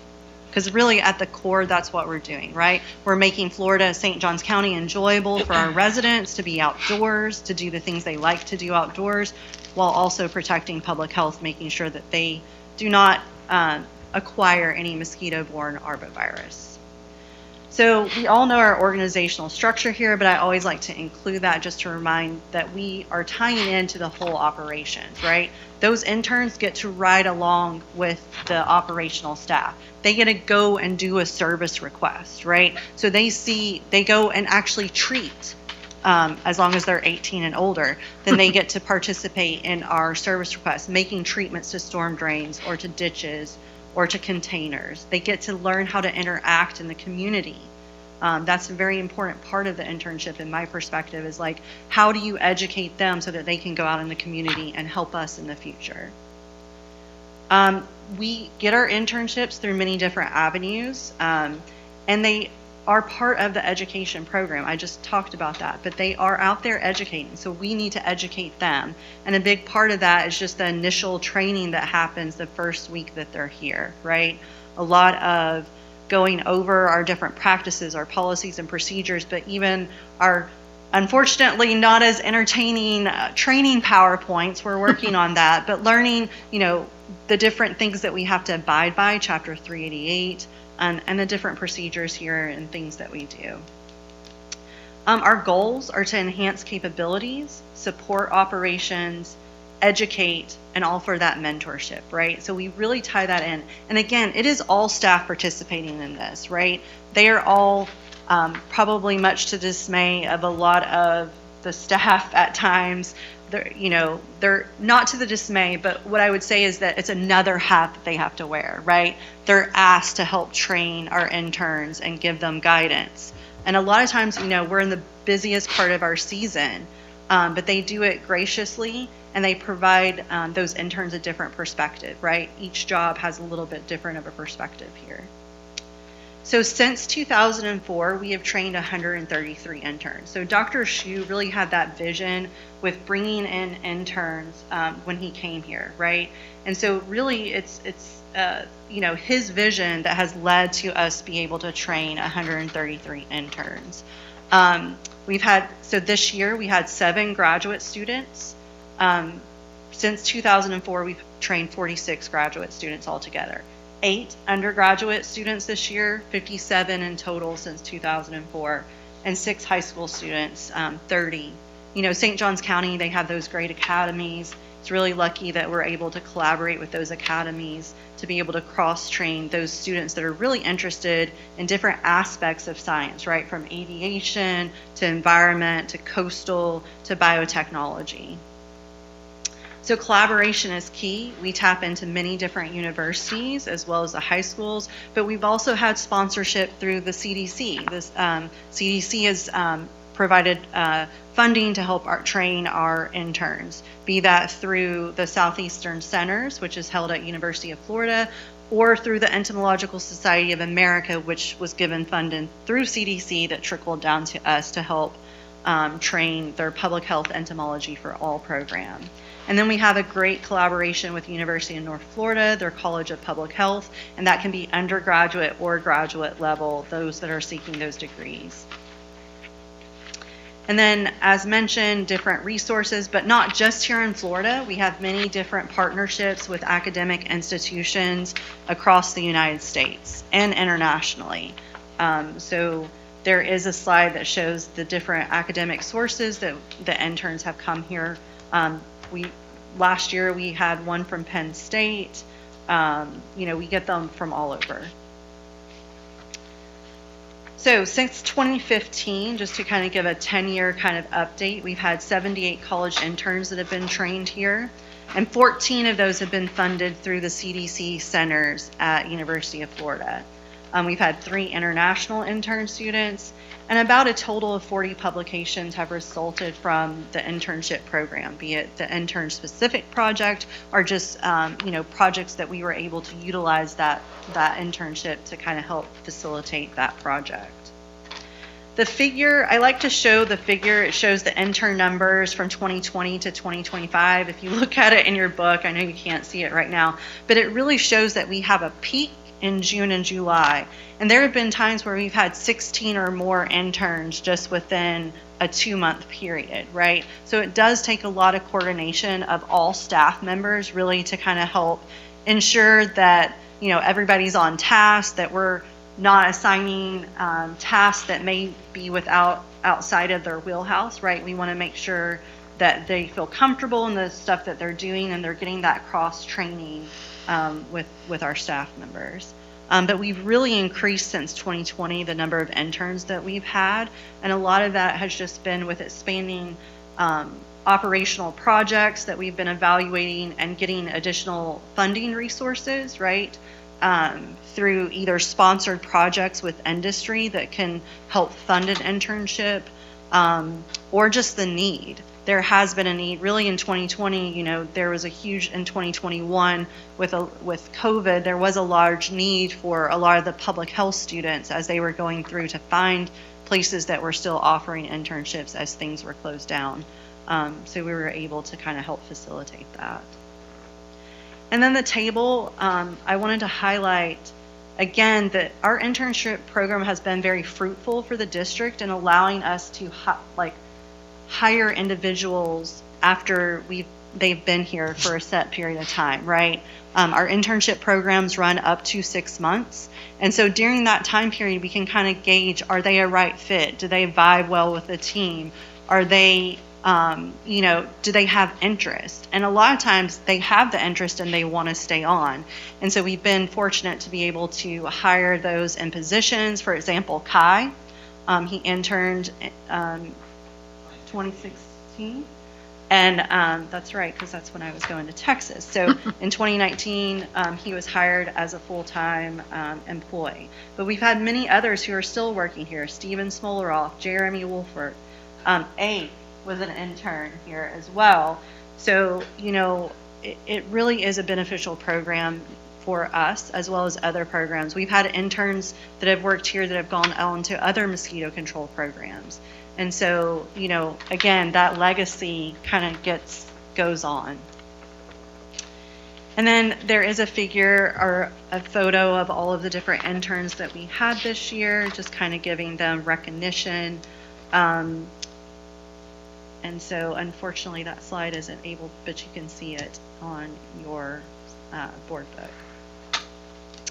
Because really at the core, that's what we're doing, right? We're making Florida, St. Johns County enjoyable for our residents to be outdoors, to do the things they like to do outdoors, while also protecting public health, making sure that they do not acquire any mosquito-borne arbovirus. So we all know our organizational structure here, but I always like to include that just to remind that we are tying into the whole operations, right? Those interns get to ride along with the operational staff. They get to go and do a service request, right? So they go and actually treat, as long as they're 18 and older, then they get to participate in our service requests, making treatments to storm drains or to ditches or to containers. They get to learn how to interact in the community. That's a very important part of the internship in my perspective, is like, how do you educate them so that they can go out in the community and help us in the future? We get our internships through many different avenues, and they are part of the education program. I just talked about that, but they are out there educating, so we need to educate them. And a big part of that is just the initial training that happens the first week that they're here, right? A lot of going over our different practices, our policies and procedures, but even our, unfortunately, not as entertaining training PowerPoints. We're working on that, but learning, the different things that we have to abide by, Chapter 388, and the different procedures here and things that we do. Our goals are to enhance capabilities, support operations, educate, and offer that mentorship, right? So we really tie that in. And again, it is all staff participating in this, right? They are all probably much to dismay of a lot of the staff at times. They're not to the dismay, but what I would say is that it's another hat that they have to wear, right? They're asked to help train our interns and give them guidance. And a lot of times, we're in the busiest part of our season, but they do it graciously, and they provide those interns a different perspective, right? Each job has a little bit different of a perspective here. So since 2004, we have trained 133 interns. So Dr. Shu really had that vision with bringing in interns when he came here, right? And so really it's his vision that has led to us be able to train 133 interns. So this year we had 7 graduate students. Since 2004, we've trained 46 graduate students altogether. 8 undergraduate students this year, 57 in total since 2004, and 6 high school students, 30. St. Johns County, they have those great academies. It's really lucky that we're able to collaborate with those academies to be able to cross-train those students that are really interested in different aspects of science, right? From aviation to environment to coastal to biotechnology. So collaboration is key. We tap into many different universities as well as the high schools, but we've also had sponsorship through the CDC. This CDC has provided funding to help train our interns, be that through the Southeastern Centers, which is held at University of Florida, or through the Entomological Society of America, which was given funding through CDC that trickled down to us to help train their public health entomology for all program. And then we have a great collaboration with University of North Florida, their College of Public Health, and that can be undergraduate or graduate level, those that are seeking those degrees. And then, as mentioned, different resources, but not just here in Florida. We have many different partnerships with academic institutions across the United States and internationally. So there is a slide that shows the different academic sources that the interns have come here. Last year, we had one from Penn State. We get them from all over. So since 2015, just to kind of give a 10-year kind of update, we've had 78 college interns that have been trained here, and 14 of those have been funded through the CDC centers at University of Florida. We've had 3 international intern students, and about a total of 40 publications have resulted from the internship program, be it the intern-specific project or just projects that we were able to utilize that internship to kind of help facilitate that project. The figure, I like to show the figure, it shows the intern numbers from 2020 to 2025. If you look at it in your book, I know you can't see it right now, but it really shows that we have a peak in June and July. And there have been times where we've had 16 or more interns just within a 2-month period, right? So it does take a lot of coordination of all staff members really to kind of help ensure that, everybody's on task, that we're not assigning tasks that may be outside of their wheelhouse, right? We want to make sure that they feel comfortable in the stuff that they're doing and they're getting that cross training with our staff members. But we've really increased since 2020 the number of interns that we've had, and a lot of that has just been with expanding operational projects that we've been evaluating and getting additional funding resources, right? Through either sponsored projects with industry that can help fund an internship, or just the need. There has been a need really in 2020, there was a huge, in 2021 with COVID, there was a large need for a lot of the public health students as they were going through to find places that were still offering internships as things were closed down. So we were able to kind of help facilitate that. And then the table, I wanted to highlight again that our internship program has been very fruitful for the district in allowing us to hire individuals after they've been here for a set period of time, right? Our internship programs run up to 6 months. And so during that time period, we can kind of gauge, are they a right fit? Do they vibe well with the team? Are they, do they have interest? And a lot of times they have the interest and they want to stay on. And so we've been fortunate to be able to hire those in positions. For example, Kai, he interned 2016, and that's right, because that's when I was going to Texas. So in 2019, he was hired as a full-time employee. But we've had many others who are still working here. Steven Smolaroff, Jeremy Wolfert, A was an intern here as well. So, it really is a beneficial program for us as well as other programs. We've had interns that have worked here that have gone on to other mosquito control programs. And so, again, that legacy kind of goes on. And then there is a figure or a photo of all of the different interns that we had this year, just kind of giving them recognition. And so, unfortunately, that slide isn't able, but you can see it on your board book.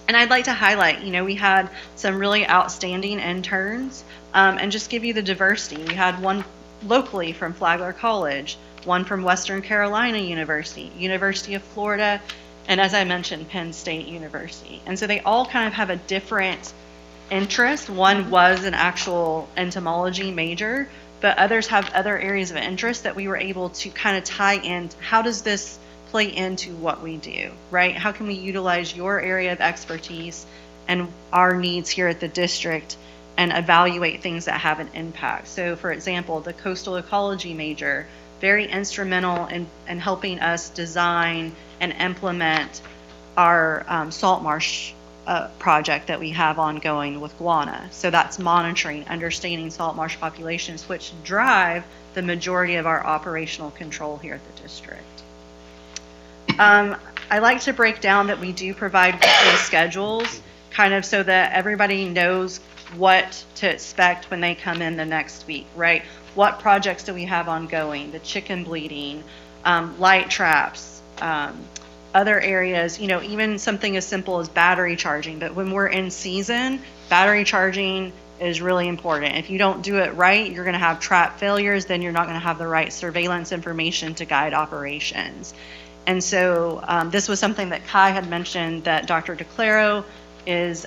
And I'd like to highlight, we had some really outstanding interns, and just give you the diversity. We had one locally from Flagler College, one from Western Carolina University, University of Florida, and as I mentioned, Penn State University. And so they all kind of have a different interest. One was an actual entomology major, but others have other areas of interest that we were able to kind of tie in. How does this play into what we do, right? How can we utilize your area of expertise and our needs here at the district and evaluate things that have an impact? So for example, the coastal ecology major, very instrumental in helping us design and implement our salt marsh project that we have ongoing with guana. So that's monitoring, understanding salt marsh populations, which drive the majority of our operational control here at the district. I like to break down that we do provide weekly schedules, kind of so that everybody knows what to expect when they come in the next week, right? What projects do we have ongoing? The chicken bleeding, light traps, other areas, even something as simple as battery charging. But when we're in season, battery charging is really important. If you don't do it right, you're going to have trap failures, then you're not going to have the right surveillance information to guide operations. And so this was something that Kai had mentioned that Dr. DeClaro is,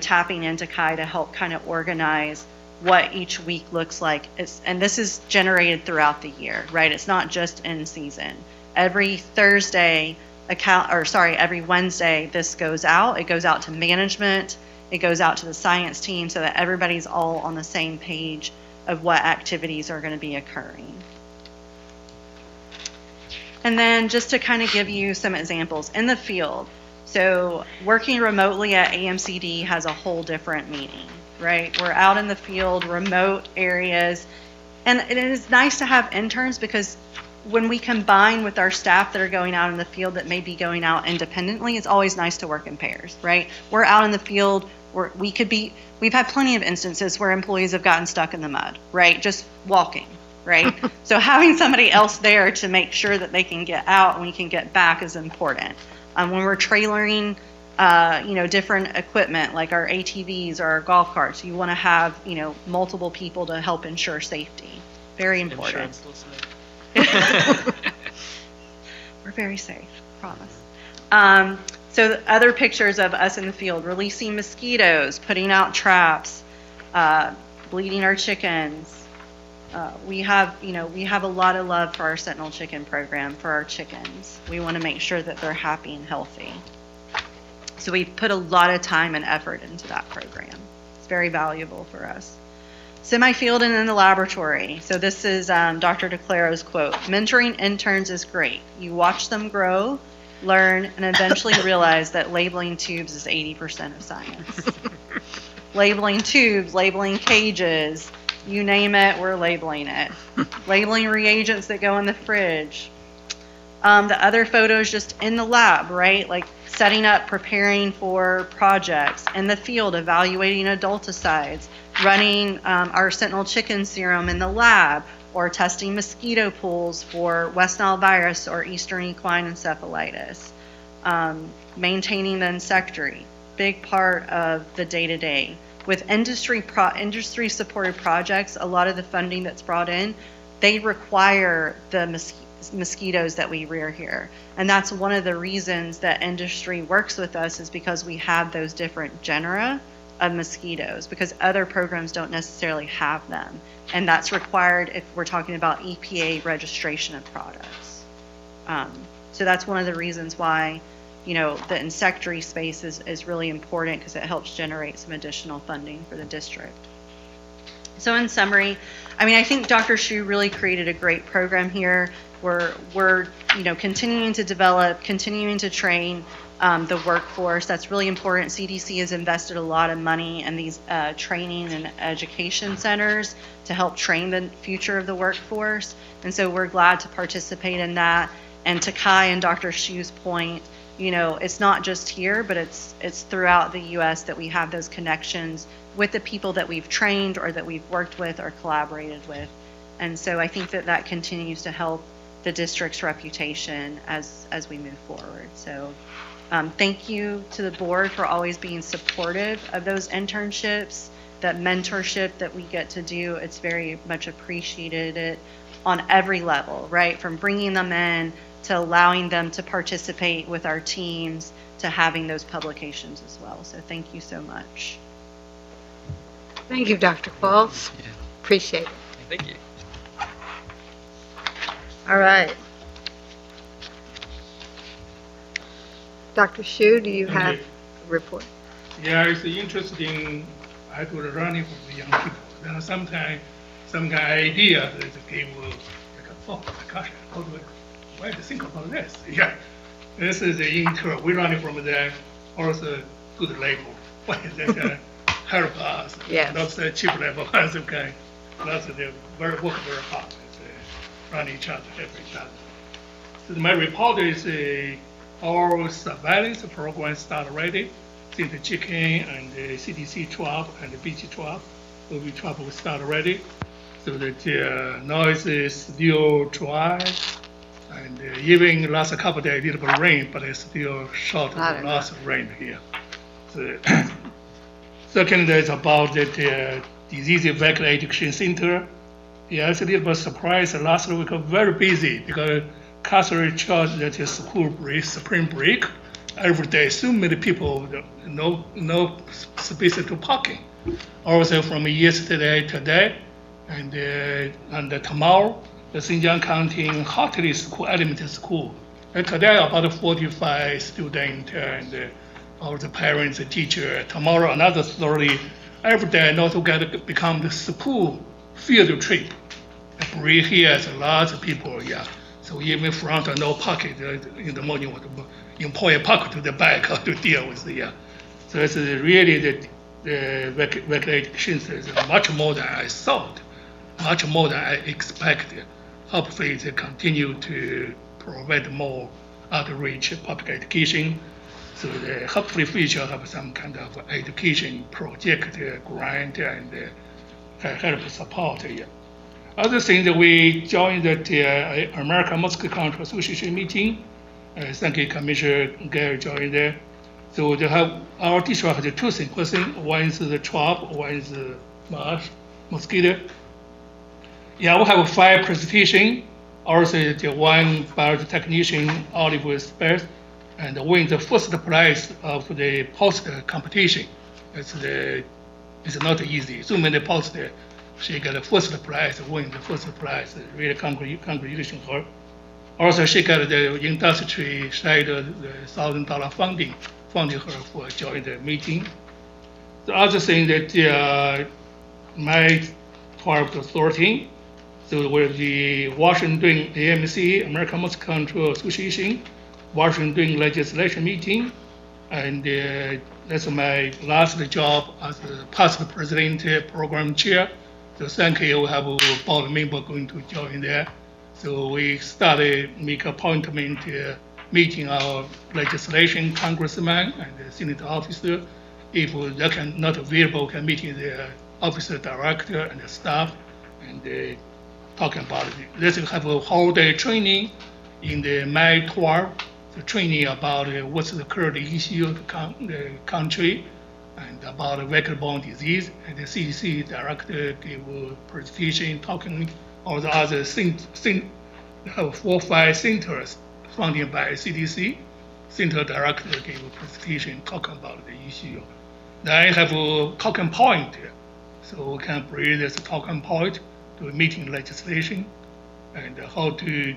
tapping into Kai to help kind of organize what each week looks like. And this is generated throughout the year, right? It's not just in season. Every Thursday, every Wednesday, this goes out. It goes out to management. It goes out to the science team so that everybody's all on the same page of what activities are going to be occurring. And then just to kind of give you some examples in the field. So working remotely at AMCD has a whole different meaning, right? We're out in the field, remote areas, and it is nice to have interns because when we combine with our staff that are going out in the field that may be going out independently, it's always nice to work in pairs, right? We're out in the field, we've had plenty of instances where employees have gotten stuck in the mud, right? Just walking, right? So having somebody else there to make sure that they can get out and we can get back is important. When we're trailering, different equipment like our ATVs or our golf carts, you want to have, multiple people to help ensure safety. Very important. We're very safe, promise. So the other pictures of us in the field, releasing mosquitoes, putting out traps, bleeding our chickens. We have a lot of love for our Sentinel Chicken program, for our chickens. We want to make sure that they're happy and healthy. So we've put a lot of time and effort into that program. It's very valuable for us. Semi-field and in the laboratory. So this is Dr. DeClaro's quote. Mentoring interns is great. You watch them grow, learn, and eventually realize that labeling tubes is 80% of science. Labeling tubes, labeling cages, you name it, we're labeling it. Labeling reagents that go in the fridge. The other photos just in the lab, right? Like setting up, preparing for projects. In the field, evaluating adulticides. Running our Sentinel chicken serum in the lab, or testing mosquito pools for West Nile virus or Eastern equine encephalitis. Maintaining the insectary, big part of the day-to-day. With industry-supported projects, a lot of the funding that's brought in, they require the mosquitoes that we rear here. And that's one of the reasons that industry works with us, is because we have those different genera of mosquitoes, because other programs don't necessarily have them. And that's required if we're talking about EPA registration of products. So that's one of the reasons why, the insectary space is really important, because it helps generate some additional funding for the district. So in summary, I think Dr. Shu really created a great program here. We're continuing to develop, continuing to train the workforce. That's really important. CDC has invested a lot of money in these training and education centers to help train the future of the workforce. And so we're glad to participate in that. And to Kai and Dr. Shu's point, it's not just here, but it's throughout the U.S. that we have those connections with the people that we've trained or that we've worked with or collaborated with. And so I think that continues to help the district's reputation as we move forward. So thank you to the board for always being supportive of those internships, that mentorship that we get to do. It's very much appreciated on every level, right? From bringing them in to allowing them to participate with our teams to having those publications as well. So thank you so much. Thank you, Dr. Qualls. Yeah. Appreciate it. Thank you. All right. Dr. Shu, do you have a report? Yeah, it's interesting. I go running for the young people. Then sometimes some guy idea that they will like, oh my gosh, why do you think about this? Yeah, this is the intern. We're running from there. Also good label. Why is that help us? Yes. Not the cheap level. Some kind. That's they work very hard. It's run each other, help each other. So my report is our surveillance program start already. Since the chicken and the CDC 12 and the BG 12, so we 12 will start already. So that now it's still dry, and even last couple of days a little bit rain, but it's still short of lots of rain here. So Second is about the disease vector education center. Yeah, it's a little bit surprised. Last week was very busy because Catholic Church that is school break, spring break. Every day, so many people, no space to parking. Also from yesterday, today, and tomorrow, the Xinjiang County Hartley School, elementary school. And today about 45 students and all the parents, the teacher. Tomorrow another 30. Every day not to become the school field trip. Bring here is lots of people, yeah. So even front no pocket in the morning, employee park to the back to deal with, yeah. So it's really the recreation is much more than I thought, much more than I expected. Hopefully they continue to provide more outreach public education. So hopefully future have some kind of education project grant and help support, yeah. Other thing that we joined the American Mosquito Control Association meeting. Thank you, Commissioner Gary joined there. So they have our district has two things. First thing, one is the trap, one is the mosquito. Yeah, we have 5 presentation. Also, the one biotechnician Oliver Spence and win the first prize of the poster competition. It's not easy. So many posters. She got the first prize, win the first prize. Really congratulations her. Also, she got the industry side the $1,000 funding her for joining the meeting. The other thing that May 12 to 13, so with the Washington AMCD, American Mosquito Control Association, Washington legislation meeting, and that's my last job as the past president program chair. So thank you. We have a board member going to join there. So we started make appointment meeting our legislation congressman and the Senate officer. If they can not available, can meet the officer director and the staff and talking about it. Let's have a whole day training in the May 12, the training about what's the current issue of the country and about vector-borne disease. And the CDC director gave a presentation talking all the other things. Have 4 or 5 centers funded by CDC. Center director gave a presentation talking about the issue. Then I have a talking point, so we can bring this talking point to meeting legislation and how to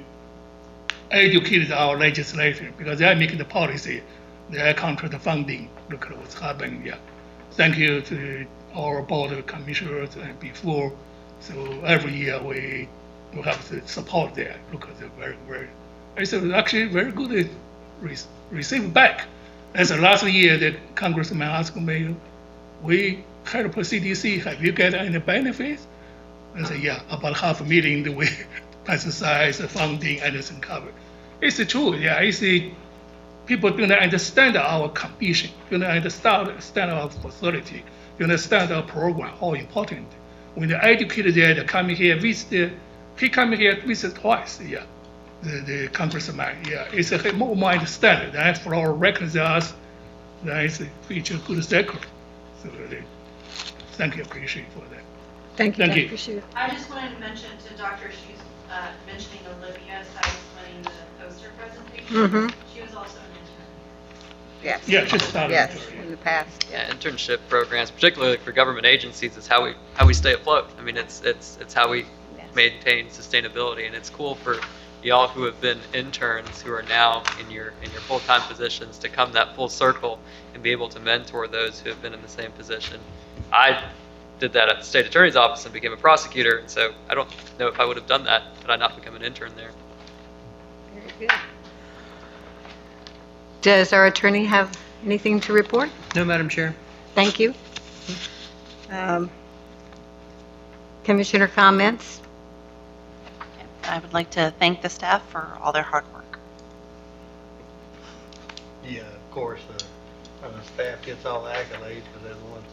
educate our legislation because they are making the policy, they are control the funding. Look at what's happening. Yeah, thank you to our board of commissioners and before. So every year we have the support there. Look at the very. It's actually very good receive back. As last year, the congressman asked me, we help CDC, have you got any benefits? I said, yeah, about $500,000 we pesticides, funding, anything covered. It's true, yeah. I see people do not understand our condition, do not understand our facility, do not understand our program, how important. When they educated there, they come here, visit, he come here visit twice, yeah. The congressman, yeah. It's a more understanding. That for our records, that is a feature good cycle. So thank you, appreciate for that. Thank you, Thank you. Dr. Shu. I just wanted to mention to Dr. Shu's mentioning Olivia Sykes winning the poster presentation. Mhm. She was also an intern. Yes. Yeah, just started. Yes, in the past. Yeah, internship programs, particularly for government agencies, is how we stay afloat. I mean, it's how we maintain sustainability, and it's cool for y'all who have been interns who are now in your full-time positions to come that full circle and be able to mentor those who have been in the same position. I did that at the state attorney's office and became a prosecutor, and so I don't know if I would have done that had I not become an intern there. Very good. Does our attorney have anything to report? No, Madam Chair. Thank you. Commissioner comments? I would like to thank the staff for all their hard work. Yeah, of course, the staff gets all the accolades, but they're the ones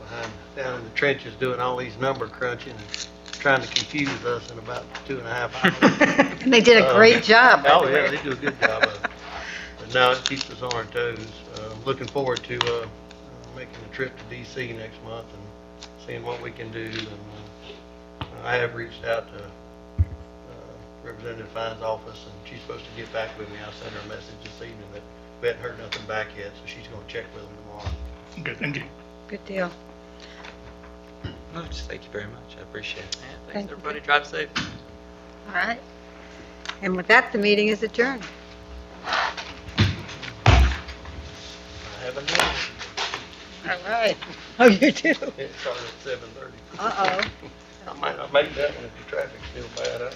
down in the trenches doing all these number crunching and trying to confuse us in about 2.5 hours. And they did a great job, by Oh, the yeah, way. they do a good job of it. But now it keeps us on our toes. Looking forward to making a trip to DC next month and seeing what we can do. And I have reached out to Representative Fine's office, and she's supposed to get back with me. I sent her a message this evening that we hadn't heard nothing back yet, so she's going to check with them tomorrow. Okay, thank you. Good deal. No, just thank you very much. I appreciate it. Yeah, Thank thanks, you. everybody. Drive safe. All right. And with that, the meeting is adjourned. I have a note. All right. Oh, you do? It started at 7:30. Uh-oh. I might not make that one if the traffic's still bad.